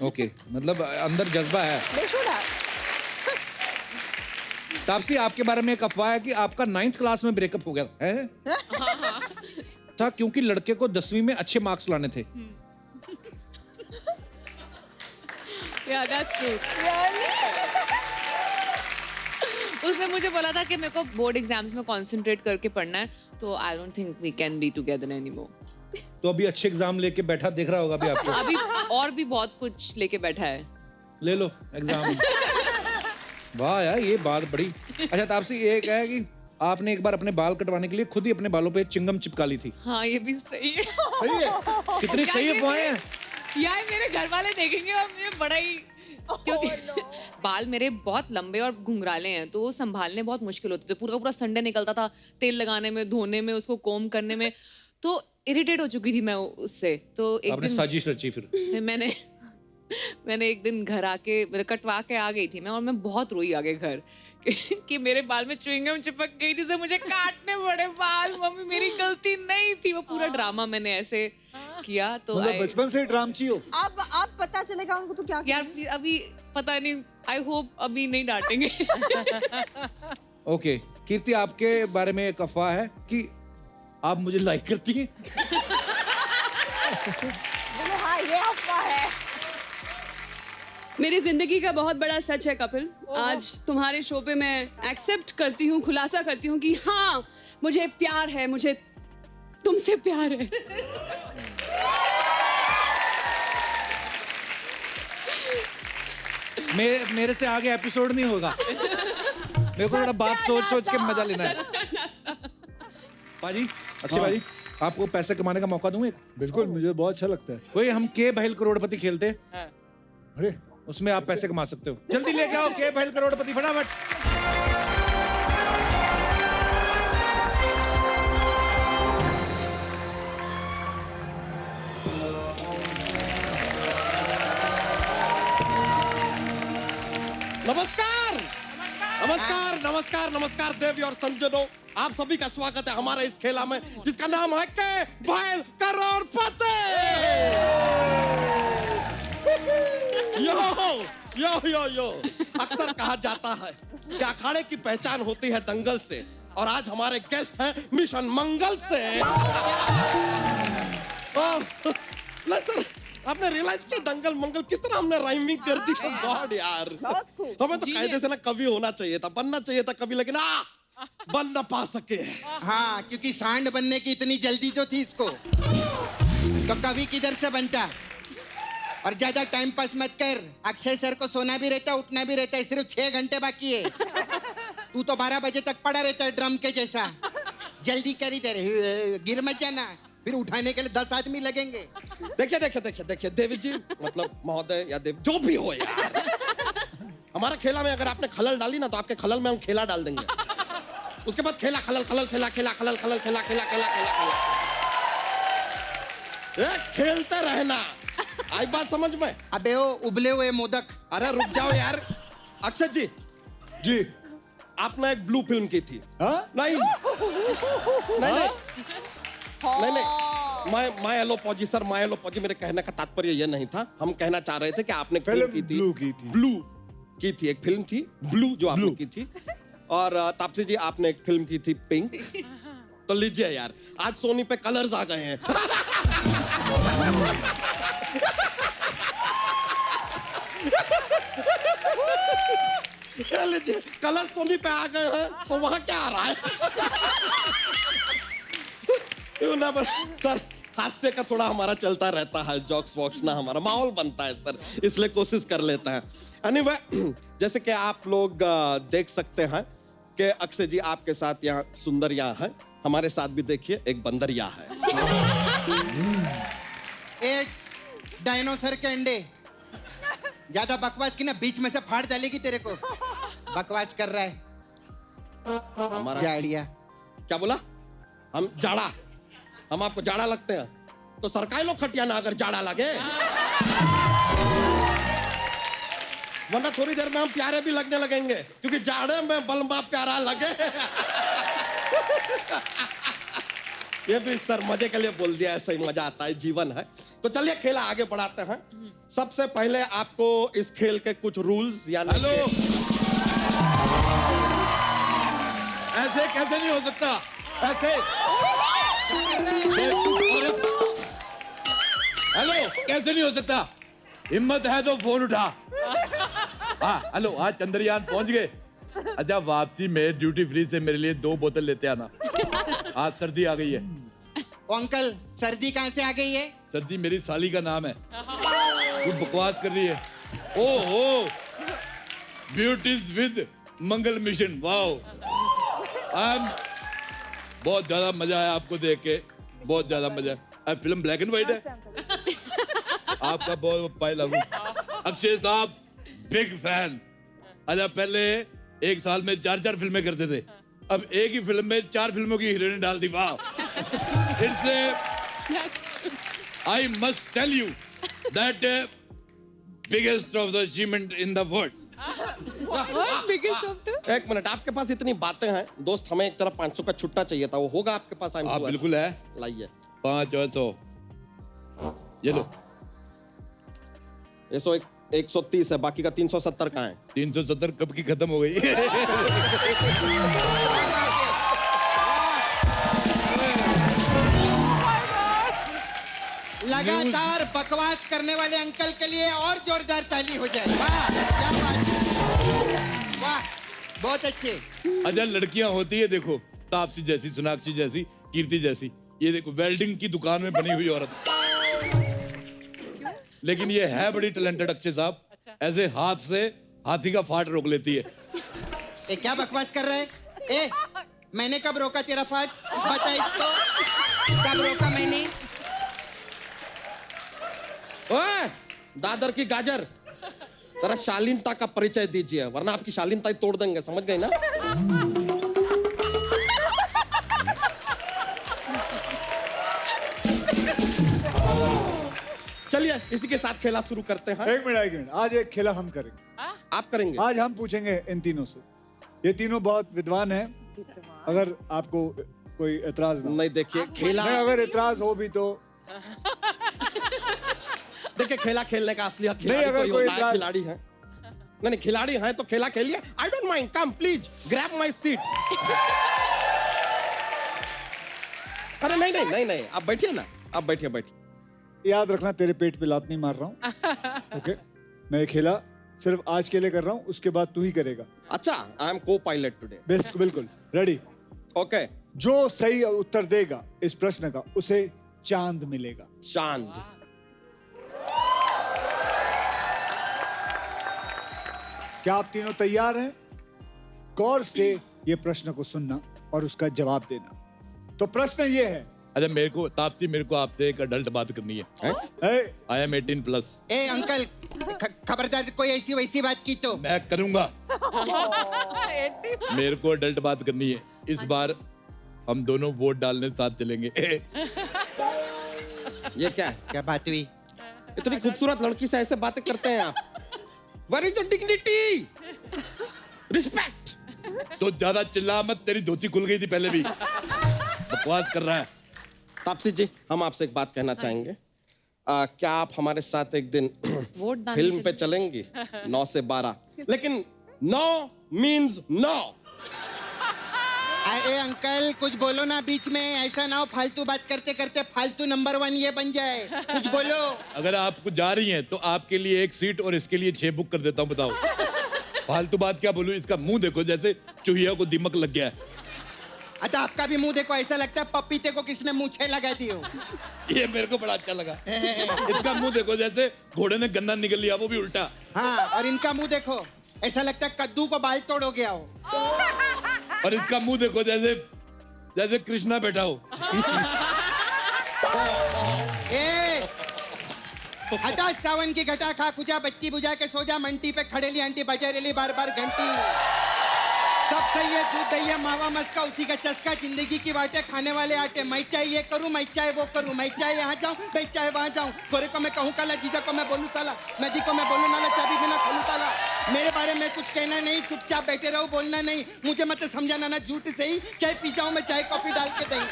Okay. मतलब अंदर जज्बा है. दे शुड हैव. तापसी आपके बारे में एक अफवाह है कि आपका 9th क्लास में ब्रेकअप हो गया है था क्योंकि लड़के को 10वीं में अच्छे मार्क्स लाने थे. Yeah, that's true. उसने मुझे बोला था कि मेरे को बोर्ड एग्जाम्स में कंसंट्रेट करके पढ़ना है, तो I don't think we can be together anymore. तो अभी अच्छे एग्जाम लेके बैठा दिख रहा होगा अभी आपको. अभी और भी बहुत कुछ लेके बैठा है. ले लो एग्जाम. वाह यार, ये बात बड़ी. अच्छा तापसी, एक है कि आपने एक बार अपने बाल कटवाने के लिए खुद ही अपने बालों पे चिंगम चिपका ली थी. हाँ, ये भी सही है. सही है. कितनी सही अफवाहें हैं. यार मेरे घर वाले देखेंगे और मुझे बड़ा ही क्योंकि बाल मेरे बहुत लंबे और घुंघराले हैं, तो वो संभालने बहुत मुश्किल होते थे। पूरा पूरा संडे निकलता था तेल लगाने में, धोने में, उसको कोम करने में, तो इरिटेट हो चुकी थी मैं उससे। तो एक आपने दिन साजिश रची फिर? मैंने एक दिन घर आके, मतलब कटवा के आ गई थी मैं, और मैं बहुत रोई आगे घर कि मेरे बाल में च्युइंगम चिपक गई थी, तो मुझे काटने पड़े बाल, मम्मी मेरी गलती नहीं थी। वो पूरा ड्रामा मैंने ऐसे किया। तो मतलब बचपन से ड्रामची हो? अब पता चलेगा उनको तो क्या यार अभी पता नहीं, आई होप अभी नहीं डांटेंगे। ओके कीर्ति, आपके बारे में एक अफवाह है कि आप मुझे लाइक करती हैं। हाँ, ये अफवाह है। मेरी जिंदगी का बहुत बड़ा सच है कपिल। आज तुम्हारे शो पे मैं एक्सेप्ट करती हूँ, खुलासा करती हूँ कि हाँ मुझे प्यार है, मुझे तुमसे प्यार है। मेरे से आगे एपिसोड नहीं होगा। मेरे को थोड़ा बात सोच सोच के मजा लेना है। पाजी, अक्षय हाँ। पाजी, आपको पैसे कमाने का मौका दूं एक? बिल्कुल, मुझे बहुत अच्छा लगता है। वही हम के बहल करोड़पति खेलते हैं, अरे उसमें आप पैसे कमा सकते हो। जल्दी लेके आओ के बहल करोड़पति, फटाफट। नमस्कार नमस्कार नमस्कार नमस्कार देवी और संजनों, आप सभी का स्वागत है हमारे इस खेला में जिसका नाम है के बहल करोड़पति। यो यो यो यो अक्सर कहा जाता है कि अखाड़े की पहचान होती है दंगल से, और आज हमारे गेस्ट हैं मिशन मंगल से। नहीं सर, आपने रियलाइज किया दंगल मंगल किस तरह हमने राइमिंग कर दी? गॉड यार, हमें तो कायदे से ना कवि होना चाहिए था, बनना चाहिए था कवि, लेकिन बन न पा सके। हाँ, क्योंकि सांड बनने की इतनी जल्दी जो थी इसको, तो कवि किधर से बनता? और ज्यादा टाइम पास मत कर। अक्षय सर को सोना भी रहता, उठना भी रहता है, सिर्फ 6 घंटे बाकी है। तू तो 12 बजे तक पड़ा रहता है ड्रम के जैसा। जल्दी कर, इधर गिर मत जाना, फिर उठाने के लिए 10 आदमी लगेंगे। देखिए देखिए देखिए देखिए देवी जी, मतलब महोदय या देव जो भी हो यार, हमारा खेला में अगर आपने खलल डाली ना तो आपके खलल में हम खेला डाल देंगे। उसके बाद खेला खलल खलल खेला खेला खलल खलल खेला खेला खेला खेला खेला, खेलते रहना। आई बात समझ में? अबे वो उबले हुए मोदक। अरे रुक जाओ यार। अक्षय जी, जी आपने एक ब्लू फिल्म की थी। हाँ? नहीं नहीं नहीं नहीं नहीं, मैं एलोपॉजी सर, मैं एलोपॉजी। मेरे कहने का तात्पर्य यह नहीं था, हम कहना चाह रहे थे कि आपने फिल्म की थी, ब्लू की थी, एक फिल्म थी ब्लू जो आपने की थी, और तापसी जी आपने एक फिल्म की थी पिंक। तो लीजिए यार, आज सोनी पे कलर्स आ गए हैं। लीजिए, कलर सोनी पे आ गए हैं, तो वहां क्या आ रहा है? सर, हास्य का थोड़ा हमारा चलता रहता है, जॉक्स वॉक्स ना, हमारा माहौल बनता है सर, इसलिए कोशिश कर लेते हैं। एनीवे, जैसे कि आप लोग देख सकते हैं कि अक्षय जी आपके साथ यहाँ सुंदरिया है, हमारे साथ भी देखिए एक बंदरिया है। एक डायनासोर के अंडे। ज्यादा बकवास की ना, बीच में से फाड़ डालेगी तेरे को। बकवास कर रहा है हमारा जाड़िया। क्या बोला? हम जाड़ा, हम आपको जाड़ा लगते हैं? तो सरकारी लोग खटिया ना अगर जाड़ा लगे, वरना थोड़ी देर में हम प्यारे भी लगने लगेंगे, क्योंकि जाड़े में बलमा प्यारा लगे। ये भी सर मजे के लिए बोल दिया, ऐसा ही मजा आता है, जीवन है। तो चलिए खेला आगे बढ़ाते हैं। सबसे पहले आपको इस खेल के कुछ रूल्स यानी ऐसे कैसे नहीं हो सकता? ऐसे हेलो, कैसे नहीं हो सकता? हिम्मत है तो फोन उठा। हाँ हेलो, आज चंद्रयान पहुंच गए। अच्छा, वापसी में ड्यूटी फ्री से मेरे लिए 2 बोतल लेते आना। आज सर्दी आ गई है। अंकल, सर्दी कहाँ से आ गई है? सर्दी मेरी साली का नाम है। तू बकवास कर रही है। ओहो, beauties with Mangal mission, wow. बहुत ज्यादा मजा आया आपको देख के, बहुत ज्यादा मजा। फिल्म ब्लैक एंड व्हाइट है। आपका बहुत पाए लागू। अक्षय साहब बिग फैन। अच्छा पहले एक साल में 4-4 फिल्में करते थे, अब एक ही फिल्म में 4 फिल्मों की हीरोइन डाल दी। वाह! It's I must tell you that biggest of the achievement in the world. एक मिनट, आपके पास इतनी बातें हैं दोस्त, हमें एक तरफ 500 का छुट्टा चाहिए था, वो होगा आपके पास? आप बिल्कुल है, लाइए 500। ये लो। ये 130 है, बाकी का 370 कहाँ है? 370 कब की खत्म हो गई। लगातार बकवास करने वाले अंकल के लिए और जोरदार ताली हो जाए। वाह क्या बात है, वाह बहुत अच्छे। अच्छा लड़कियां होती है देखो, तापसी जैसी, सोनाक्षी जैसी, कीर्ति जैसी, ये देखो वेल्डिंग की दुकान में बनी हुई औरत। लेकिन ये है बड़ी टैलेंटेड अक्षय साहब, ऐसे हाथ से हाथी का फाट रोक लेती है। ए क्या बकवास कर रहे हैं? ए मैंने कब रोका तेरा फाट? बता इसको, कब रोका मैंने? ओए, दादर की गाजर, जरा शालीनता का परिचय दीजिए, वरना आपकी शालीनता ही तोड़ देंगे, समझ गए ना? चलिए इसी के साथ खेला शुरू करते हैं। एक मिनट, आज एक खेला हम करेंगे। आप करेंगे? आज हम पूछेंगे इन तीनों से। ये तीनों बहुत विद्वान हैं, अगर आपको कोई एतराज नहीं। देखिए खेला, अगर एतराज हो भी तो देखिए खेला खेलने का असली हक नहीं, अगर कोई खिलाड़ी है। नहीं खिलाड़ी है तो खेला खेलिए। I don't mind, come please grab my seat. अरे नहीं, आप बैठिए ना, आप बैठिए। याद रखना तेरे पेट पे लात नहीं मार रहा हूँ। ओके, मैं ये खेला सिर्फ आज के लिए कर रहा हूँ, उसके बाद तू ही करेगा। अच्छा, आई एम को पायलट टुडे। बिल्कुल रेडी। ओके, जो सही उत्तर देगा इस प्रश्न का उसे चांद मिलेगा। चांद। क्या आप तीनों तैयार हैं? गौर से ये प्रश्न को सुनना और उसका जवाब देना। तो प्रश्न ये है। अच्छा मेरे को तापसी, मेरे को आपसे एक अडल्ट बात करनी है। I am 18+। ए अंकल, खबरदार कोई ऐसी वैसी बात की तो मैं करूंगा। मेरे को अडल्ट बात करनी है। इस बार हम दोनों वोट डालने साथ चलेंगे। ये क्या बात हुई? इतनी खूबसूरत लड़की से ऐसे बातें करते हैं आप? Where is your dignity? Respect. तो ज्यादा चिल्ला मत, तेरी धोती खुल गई थी पहले भी। बकवास कर रहा है। तापसी जी, हम आपसे एक बात कहना चाहेंगे। क्या आप हमारे साथ एक दिन फिल्म पे चलेंगी 9 से 12? लेकिन 9 means no। अरे अंकल कुछ बोलो ना बीच में, ऐसा ना हो फालतू बात करते करते फालतू नंबर 1 ये बन जाए। कुछ बोलो। अगर आप कुछ जा रही हैं तो आपके लिए 1 सीट और इसके लिए 6 बुक कर देता हूँ। बताओ फालतू बात क्या बोलूं? इसका मुंह देखो, जैसे चूहिया को दीमक लग गया है। अच्छा आपका भी मुंह देखो, ऐसा लगता है पपीते को किसने मूंछें लगा दी हो। ये मेरे को बड़ा अच्छा लगा। इसका मुंह देखो, जैसे घोड़े ने गन्ना निकल लिया, वो भी उल्टा। हाँ, और इनका मुंह देखो, ऐसा लगता है कद्दू को बाल तोड़ हो गया हो। और इसका मुंह देखो, जैसे कृष्णा बैठा हो। हटा सावन की घटा, खा खुजा, बच्ची बुझा के सो जा, मंटी पे खड़ेली आंटी बजा रेली बार बार घंटी। सब सही है, दूध दही मावा मस्का, उसी का चस्का, जिंदगी की बातें खाने वाले आटे। मैं चाहे ये करूं, मैं चाहे वो करूं, मैं चाहे यहाँ जाऊं, मैं चाहे वहाँ जाऊं। गोरे को मैं कहूँ काला, जीजा को मैं बोलूं साला, नदी को मैं बोलूं नाला, चाबी बिना खोलूं ताला। मेरे बारे में कुछ कहना नहीं, चुपचाप बैठे रहो, बोलना नहीं। मुझे मत समझाना ना झूठ से ही, चाहे पी जाऊं मैं, चाहे कॉफी डाल के दही।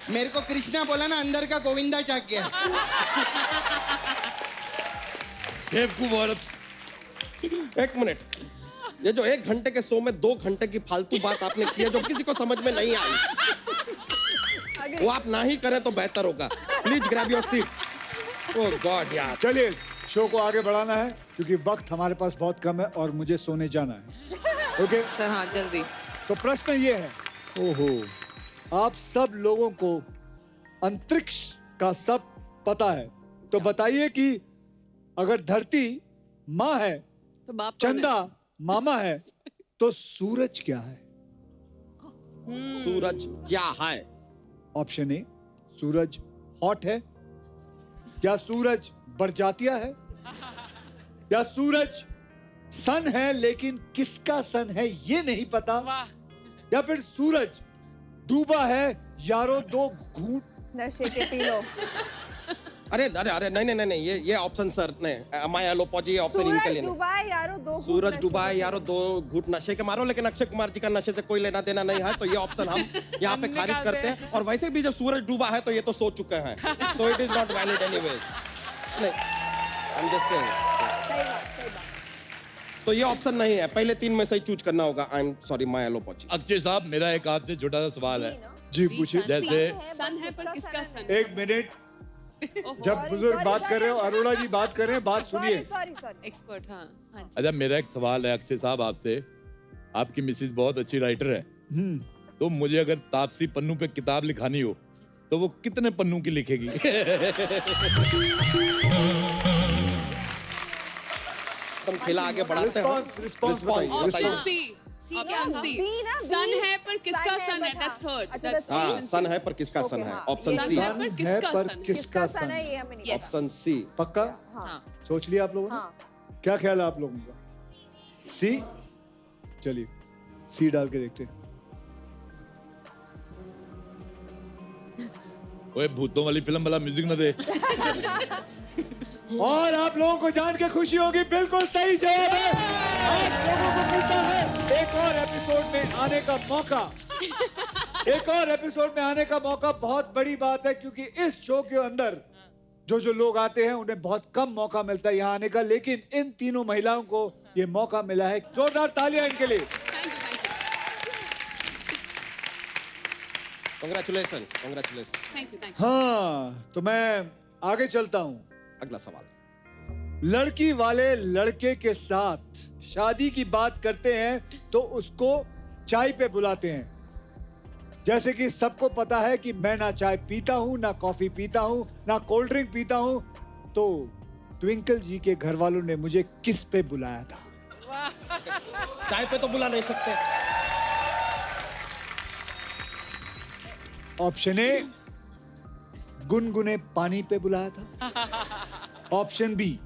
मेरे को कृष्णा बोला ना, अंदर का गोविंदा जाग गया। बेवकूफ औरत। एक मिनट, ये जो 1 घंटे के शो में 2 घंटे की फालतू बात आपने की है जो किसी को समझ में नहीं आई, वो आप ना ही करें तो बेहतर होगा। Please grab your seat. Oh God यार। चलिए शो को आगे बढ़ाना है क्योंकि वक्त हमारे पास बहुत कम है और मुझे सोने जाना है। ओके सर, हाँ जल्दी। तो प्रश्न ये है, ओहो, आप सब लोगों को अंतरिक्ष का सब पता है, तो बताइए कि अगर धरती माँ है, तो बाप कौन है? चंदा मामा है, तो सूरज क्या है? सूरज क्या है? ऑप्शन ए सूरज हॉट है? क्या सूरज बरजातिया है? क्या सूरज सन है लेकिन किसका सन है ये नहीं पता? या फिर सूरज डूबा है यारो दो घूंट नशे के पी लो। अरे अरे अरे नहीं ये ऑप्शन सर नहीं, माय येलो पॉजी ये ऑप्शन इनके लिए सूरज डूबा है यारो दो घूंट सूरज नशे डूबा है के यारो दो घूट नशे के मारो, लेकिन अक्षय कुमार जी का नशे से कोई लेना देना नहीं है, तो ये ऑप्शन हम यहाँ पे खारिज करते हैं। और वैसे भी जब सूरज डूबा है तो ये तो सो चुके हैं, तो it is not valid anyways. नहीं, आई एम जस्ट सेइंग। सही बात। तो ये ऑप्शन नहीं है, पहले 3 में से ही चूज करना होगा। I am sorry my yellow पॉजी। अक्षय साहब, मेरा एक आपसे छोटा सा सवाल है। जी पूछिए। जैसे सन है पर किसका सन? एक मिनट, जब बुजुर्ग बात कर रहे हो, अरोड़ा जी बात कर रहे हैं, बात सुनिए। एक्सपर्ट। हाँ हाँ जी। अच्छा, मेरा एक सवाल है अक्षय साहब आपसे। आपकी मिसेज बहुत अच्छी राइटर है, तो मुझे अगर तापसी पन्नू पे किताब लिखानी हो तो वो कितने पन्नू की लिखेगी? तुम खेला आगे बढ़ाते हो। Response option C. Option C. Son है पर किसका सन है? That's third. हाँ, सन है पर किसका सन है? Option C. सन है पर किसका सन है? किसका सन है? ये हमें नहीं पता। Option C. पक्का? हाँ। सोच लिया आप लोगों ने? क्या ख्याल है आप लोगों का? सी? चलिए सी डाल के देखते हैं। ओए, भूतों वाली फिल्म वाला म्यूजिक न दे। और आप लोगों को जान के खुशी होगी, बिल्कुल सही जवाब है। आप लोगों को मिलता है एक और एपिसोड में आने का मौका। एक और एपिसोड में आने का मौका बहुत बड़ी बात है, क्योंकि इस शो के अंदर जो लोग आते हैं उन्हें बहुत कम मौका मिलता है यहाँ आने का, लेकिन इन तीनों महिलाओं को ये मौका मिला है। जोरदार तालियां इनके लिए। Congratulation, congratulation. Thank you. हाँ, तो मैं आगे चलता हूँ। अगला सवाल। लड़की वाले लड़के के साथ शादी की बात करते हैं तो उसको चाय पे बुलाते हैं। जैसे कि सबको पता है कि मैं ना चाय पीता हूं, ना कॉफी पीता हूं, ना कोल्ड ड्रिंक पीता हूं, तो ट्विंकल जी के घर वालों ने मुझे किस पे बुलाया था? चाय पे तो बुला नहीं सकते। ऑप्शन ए, गुनगुने पानी पे बुलाया था। ऑप्शन बी,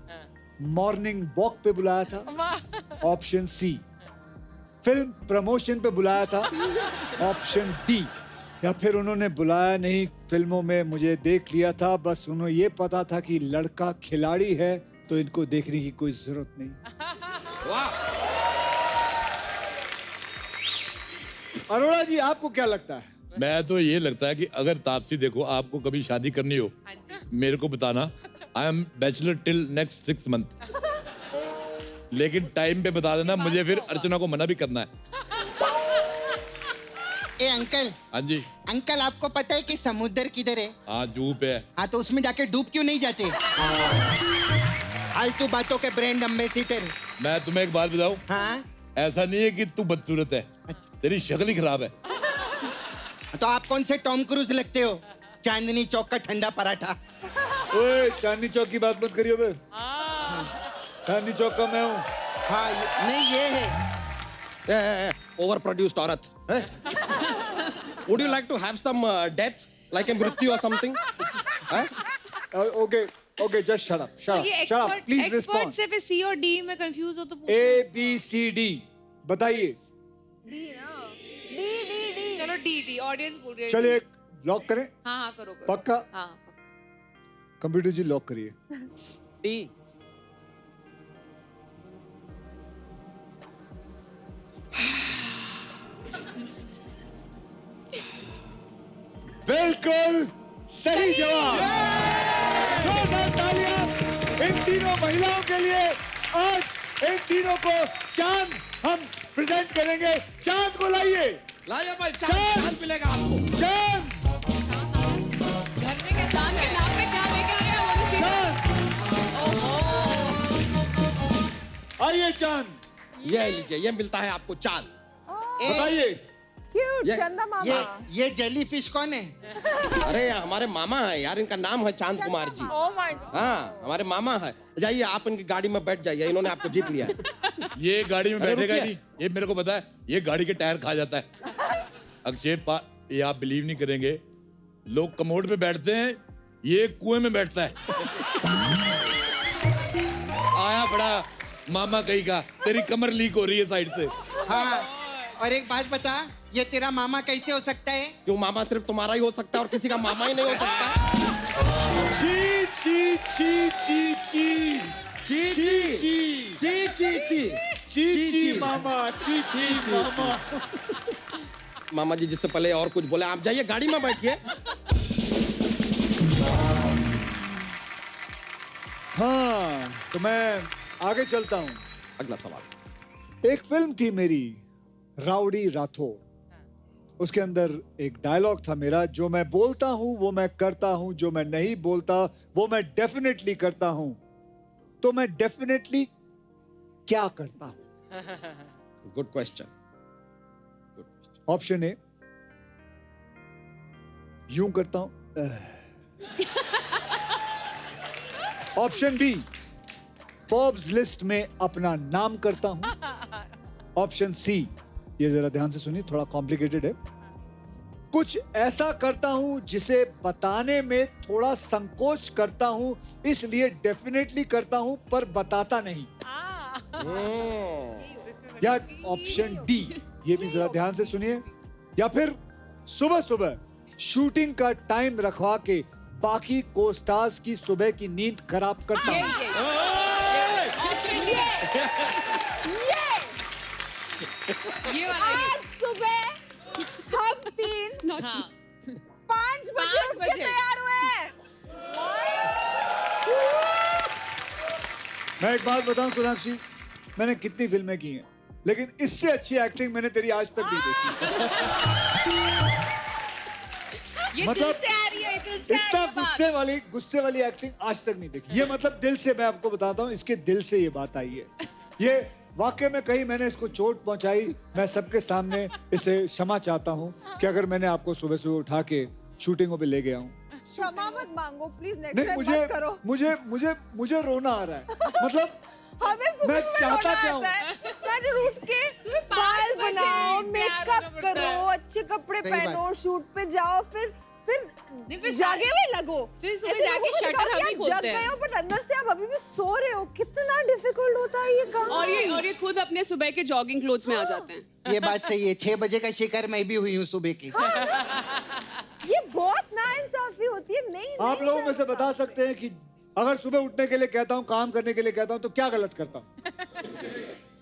मॉर्निंग वॉक पे बुलाया था। ऑप्शन सी, फिल्म प्रमोशन पे बुलाया था। ऑप्शन डी, या फिर उन्होंने बुलाया नहीं, फिल्मों में मुझे देख लिया था, बस उन्हें ये पता था कि लड़का खिलाड़ी है तो इनको देखने की कोई जरूरत नहीं। अरोड़ा जी, आपको क्या लगता है? मैं तो ये लगता है कि अगर तापसी, देखो, आपको कभी शादी करनी हो मेरे को बताना। I am bachelor till next 6 month, लेकिन टाइम पे बता देना मुझे, फिर अर्चना को मना भी करना है। ए अंकल। हाँ जी अंकल, आपको पता है कि समुद्र किधर है? हाँ, जू पे है। हाँ, तो उसमें जाके डूब क्यों नहीं जाते? फालतू बातों के ब्रांड एम्बेसडर। मैं तुम्हें एक बात बताऊं? हाँ? ऐसा नहीं है कि तू बदसूरत है, तेरी शक्ल ही खराब है। तो आप कौन से टॉम क्रूज लगते हो? चांदनी चौक का ठंडा पराठा। ओए, चांदनी चौक की बात मत करियो बे। चांदनी चौक का मैं हूँ। हाँ, नहीं ये है ओवर प्रोड्यूस्ड औरत। Would you like to have some death, like a मृत्यु or something? Okay, just shut up. Please expert respond. से फिर सी और डी में कंफ्यूज हो तो A, B, C, D, बताइए। चलो डी ऑडियंस बोल रही है। चलिए लॉक करें। हाँ करो। पक्का? हाँ कंप्यूटर जी लॉक करिए। डी। बिल्कुल सही जवाब। जोरदार तालियां इन तीनों महिलाओं के लिए। आज इन तीनों को चांद हम प्रेजेंट करेंगे। चांद को लाइए। लाइए भाई, चांद मिलेगा आपको। चांद, घर में के चांद के नाम पे क्या लेके आए हैं वो चांद। आइए चांद। ये लीजिए, ये मिलता है आपको चांद। बताइए। क्यूट चंदा मामा। ये जेली फिश कौन है? अरे हमारे मामा है यार, इनका नाम है चांद कुमार जी। हाँ, हमारे मामा है। जाइए आप इनकी गाड़ी में बैठ जाइए, इन्होंने आपको जीत लिया है। ये गाड़ी में बैठेगा नहीं, ये मेरे को पता है, ये गाड़ी के टायर खा जाता है। अक्षय, ये आप बिलीव नहीं करेंगे, लोग कमोड पे बैठते हैं, ये कुएं में बैठता है। आया बड़ा मामा कहीं का, तेरी कमर लीक हो रही है साइड से। हाँ, और एक बात बता, ये तेरा मामा कैसे हो सकता है? क्यों मामा सिर्फ तुम्हारा ही हो सकता है और किसी का मामा ही नहीं हो सकता? ची ची ची ची ची ची ची ची ची ची ची ची मामा, ची ची मामा। मामा जी जिससे पहले और कुछ बोले, आप जाइए गाड़ी में बैठिए। हाँ, तो मैं आगे चलता हूँ। अगला सवाल। एक फिल्म थी मेरी, राउडी राठौर। उसके अंदर एक डायलॉग था मेरा, जो मैं बोलता हूँ वो मैं करता हूँ, जो मैं नहीं बोलता वो मैं डेफिनेटली करता हूँ। तो मैं डेफिनेटली क्या करता हूँ? Good question. ऑप्शन ए, यूं करता हूं। ऑप्शन बी, फोर्ब्स लिस्ट में अपना नाम करता हूं। ऑप्शन सी, ये जरा ध्यान से सुनिए, थोड़ा कॉम्प्लिकेटेड है। कुछ ऐसा करता हूं जिसे बताने में थोड़ा संकोच करता हूं, इसलिए डेफिनेटली करता हूं पर बताता नहीं। या ऑप्शन डी, ये भी जरा ध्यान से सुनिए। या फिर सुबह सुबह शूटिंग का टाइम रखवा के बाकी को स्टार्स की सुबह की नींद खराब करता हूं। ये आज सुबह हम 5 बजे उठ के तैयार हुए। मैं एक बात बताऊं सोनाक्षी, मैंने कितनी फिल्में की हैं, लेकिन इससे अच्छी एक्टिंग मैंने तेरी आज तक नहीं देखी। ये दिल से आ रही है, दिल से इतना गुस्से वाली एक्टिंग आज तक नहीं देखी। ये मतलब दिल से, मैं आपको बताता हूँ, इसके दिल से ये बात आई है। ये वाकई में कहीं मैंने इसको चोट पहुंचाई, मैं सबके सामने इसे क्षमा चाहता हूँ कि अगर मैंने आपको सुबह सुबह उठा के शूटिंगों पे ले गया हूँ। क्षमा मत मांगो प्लीज, नेक्स्ट नहीं, टाइम मत करो। मुझे रोना आ रहा है। मतलब हमें सुबह मैं में चाहता रोना क्या हूँ? आता है। मैं उठ के बाल बनाओ, मेकअप करो, अच्छे कपड़े सही पहनो, बात। शूट पे जाओ, फिर फिर जागे हुए लगो। फिर सुबह ऐसे जाके लोगों को शटर दिखाओ कि हम ही आप खोलते जग हैं। गए हो, बट अंदर से आप अभी भी सो रहे हो। कितना डिफिकल्ट होता है ये काम। और ये खुद अपने सुबह के जॉगिंग क्लोथ्स में आ जाते हैं। ये बात सही है, 6 बजे का शिकार मैं भी हुई हूँ सुबह की। ये बहुत नाइंसाफी होती है। नहीं आप लोगों में से बता सकते हैं कि अगर सुबह उठने के लिए कहता हूँ, काम करने के लिए कहता हूँ, तो क्या गलत करता हूँ?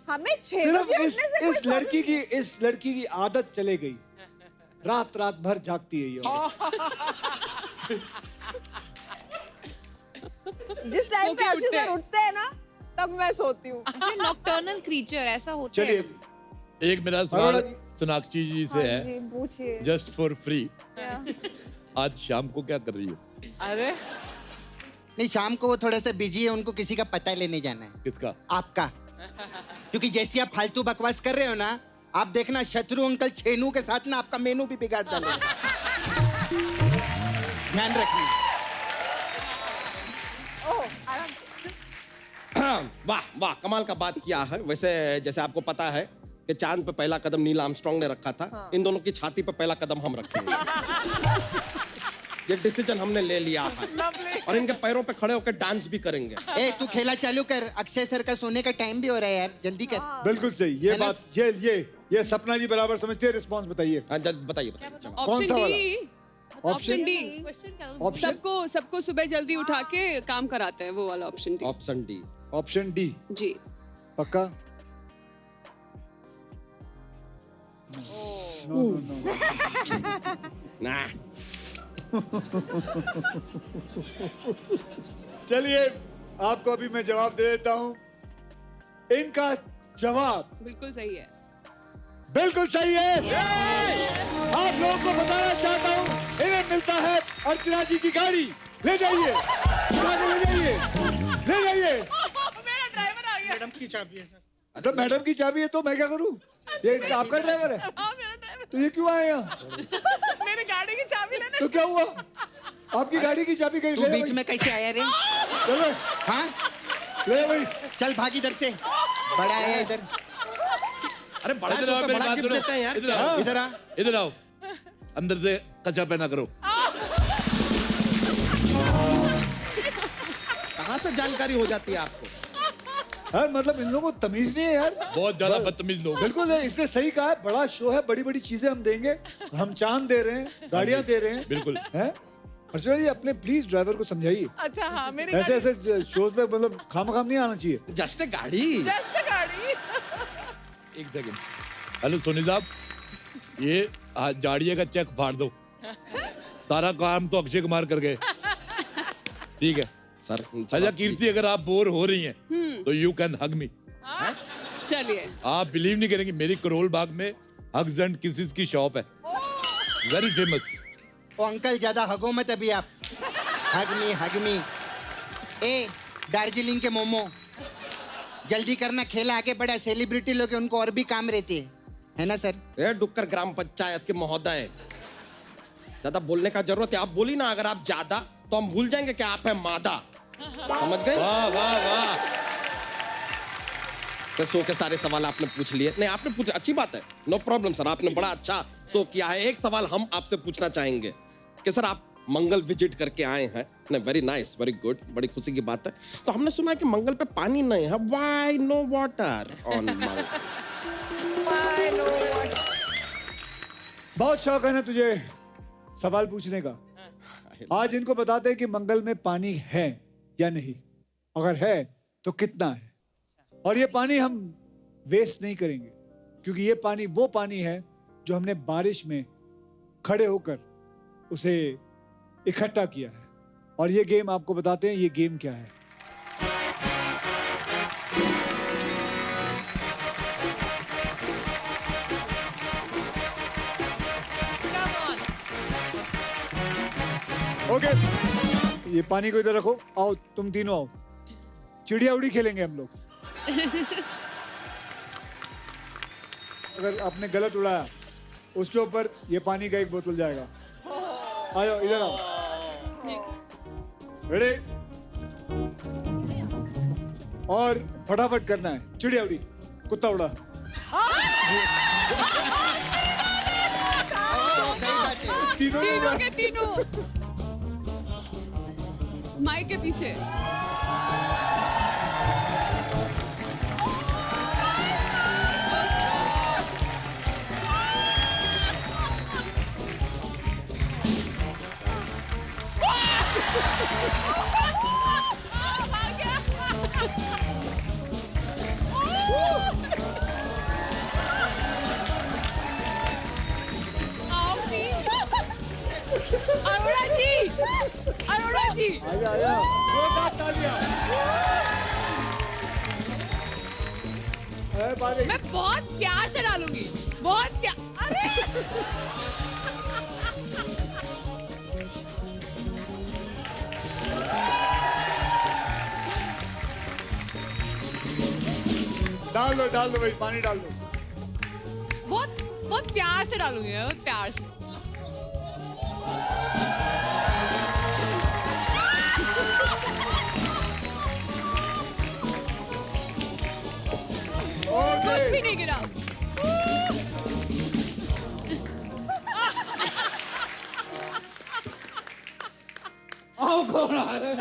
हमें 6 सिर्फ बजे उठने से इस लड़की की आदत चले गई, रात भर जागती है ये। जिस टाइम पे अक्षय सर उठते हैं ना, तब मैं सोती हूँ। नॉकटर्नल क्रीचर ऐसा होता है। चलिए, एक मेरा सवाल सोनाक्षी जी से है, जी पूछिए। Just for free. आज शाम को क्या कर रही हो? अरे नहीं, शाम को वो थोड़ा सा बिजी है, उनको किसी का पता लेने जाना है। किसका? आपका। क्योंकि जैसे आप फालतू बकवास कर रहे हो ना, आप देखना शत्रु अंकल छेनू के साथ ना आपका मेनू भी बिगाड़ डालेंगे। ध्यान रखना। वाह वाह, कमाल का बात किया है। वैसे जैसे आपको पता है कि चांद पे पहला कदम नील आर्मस्ट्रांग ने रखा था। हाँ। इन दोनों की छाती पे पहला कदम हम रखेंगे। ये डिसीजन हमने ले लिया है और इनके पैरों पे खड़े होकर डांस भी करेंगे। ए, तू खेला चालू कर, अक्षय सर का सोने का टाइम भी हो रहा है यार, जल्दी कर। बिल्कुल सही। ये बात, ये सपना जी बराबर समझते हैं। रिस्पॉन्स बताइए। बताइए। कौन सा वाला? Option D. ऑप्शन सबको सुबह जल्दी उठा के काम कराते हैं, वो वाला option D. Option D. Option D G पक्का? ना। चलिए, आपको अभी मैं जवाब दे देता हूं। इनका जवाब बिल्कुल सही है। बिल्कुल सही है। आप लोगों को बताना चाहता हूं, इन्हें मिलता है अर्चना जी की गाड़ी। ले जाइए, ले जाइए, ले जाइए। मैडम की चाबी है सर। तो मैडम की चाबी है तो मैं क्या करूं? ये आपका ड्राइवर है? तो ये क्यों आए यहाँ? मेरी गाड़ी की चाबी लेने। तो क्या हुआ? आपकी गाड़ी की चाबी कहीं तू ले बीच में कैसे आया रे? चलो। हाँ, ले भाई, चल भाग इधर से। बड़ा है इधर। अरे बड़ा इधर आओ, मेरी बात गिफ्ट सुनो। देते हैं यार। इधर आओ। इधर आ। इधर आओ, अंदर से कच्चा पहना करो। कहाँ से जानकारी हो जाती है आपको? यार मतलब इन लोगों को तमीज नहीं है यार। बहुत ज्यादा बदतमीज लोग। बिल्कुल है, इसने सही कहा है, बड़ा शो है, बड़ी बड़ी चीजें हम देंगे, हम चांद दे रहे हैं, गाड़ियां दे रहे हैं। बिल्कुल हैं अर्चना जी, अपने प्लीज ड्राइवर को समझाइए। अच्छा हाँ, मेरी ऐसे ऐसे शोज में मतलब खाम नहीं आना चाहिए। जस्ट गाड़ी। एक सेकंड। हेलो सोनी साहब, ये जाड़िया का चेक फाड़ दो। सारा काम तो अक्षय कुमार कर गए। ठीक है सर। अच्छा कीर्ति, अगर आप बोर हो रही हैं तो यू कैन हग मी। चलिए। आप बिलीव नहीं करेंगे, मेरी करोल बाग में हग्स एंड किसेस की शॉप है, वेरी फेमस। ओ अंकल ज्यादा हगो मत अभी आप। हगमी। ए दार्जिलिंग के मोमो, जल्दी करना, खेल आगे बढ़ा। सेलिब्रिटी लोग हैं, उनको और भी काम रहते है ना सर? ए डुक्कर ग्राम पंचायत के महोदय, ज्यादा बोलने का जरूरत है? आप बोली ना, अगर आप ज्यादा तो हम भूल जाएंगे कि आप है मादा। समझ गए? वाह वाह वाह। तो शो के सारे सवाल आपने पूछ लिए। नहीं आपने पूछ, अच्छी बात है, नो प्रॉब्लम सर, आपने बड़ा अच्छा शो किया है। एक सवाल हम आपसे पूछना चाहेंगे कि सर आप मंगल विजिट करके आए हैं। नहीं, वेरी नाइस, वेरी गुड, बड़ी खुशी की बात है। तो हमने सुना कि मंगल पे पानी नहीं है, व्हाई नो वाटर ऑन मंगल? बहुत शौक है ना तुझे सवाल पूछने का। आज इनको बताते हैं कि मंगल में पानी है या नहीं, अगर है तो कितना है। और ये पानी हम वेस्ट नहीं करेंगे, क्योंकि ये पानी वो पानी है जो हमने बारिश में खड़े होकर उसे इकट्ठा किया है। और ये गेम आपको बताते हैं, ये गेम क्या है। ओके, ये पानी को इधर रखो। आओ तुम तीनों आओ, चिड़िया उड़ी खेलेंगे हम लोग। अगर आपने गलत उड़ाया उसके ऊपर ये पानी का एक बोतल जाएगा। आ जाओ इधर आओ। रेडी? और फटाफट करना है। चिड़िया उड़ी, कुत्ता उड़ा। तीनों के तीनों माइक के पीछे। अरोड़ा जी, आया आया, जोरदार तालियां। मैं बहुत प्यार से डालूंगी, बहुत प्यार। अरे डाल दो भाई, पानी डाल दो। बहुत बहुत प्यार से डालूंगी मैं, बहुत प्यार से। कुछ भी नहीं गिरा। आओ कौन आ रहा है?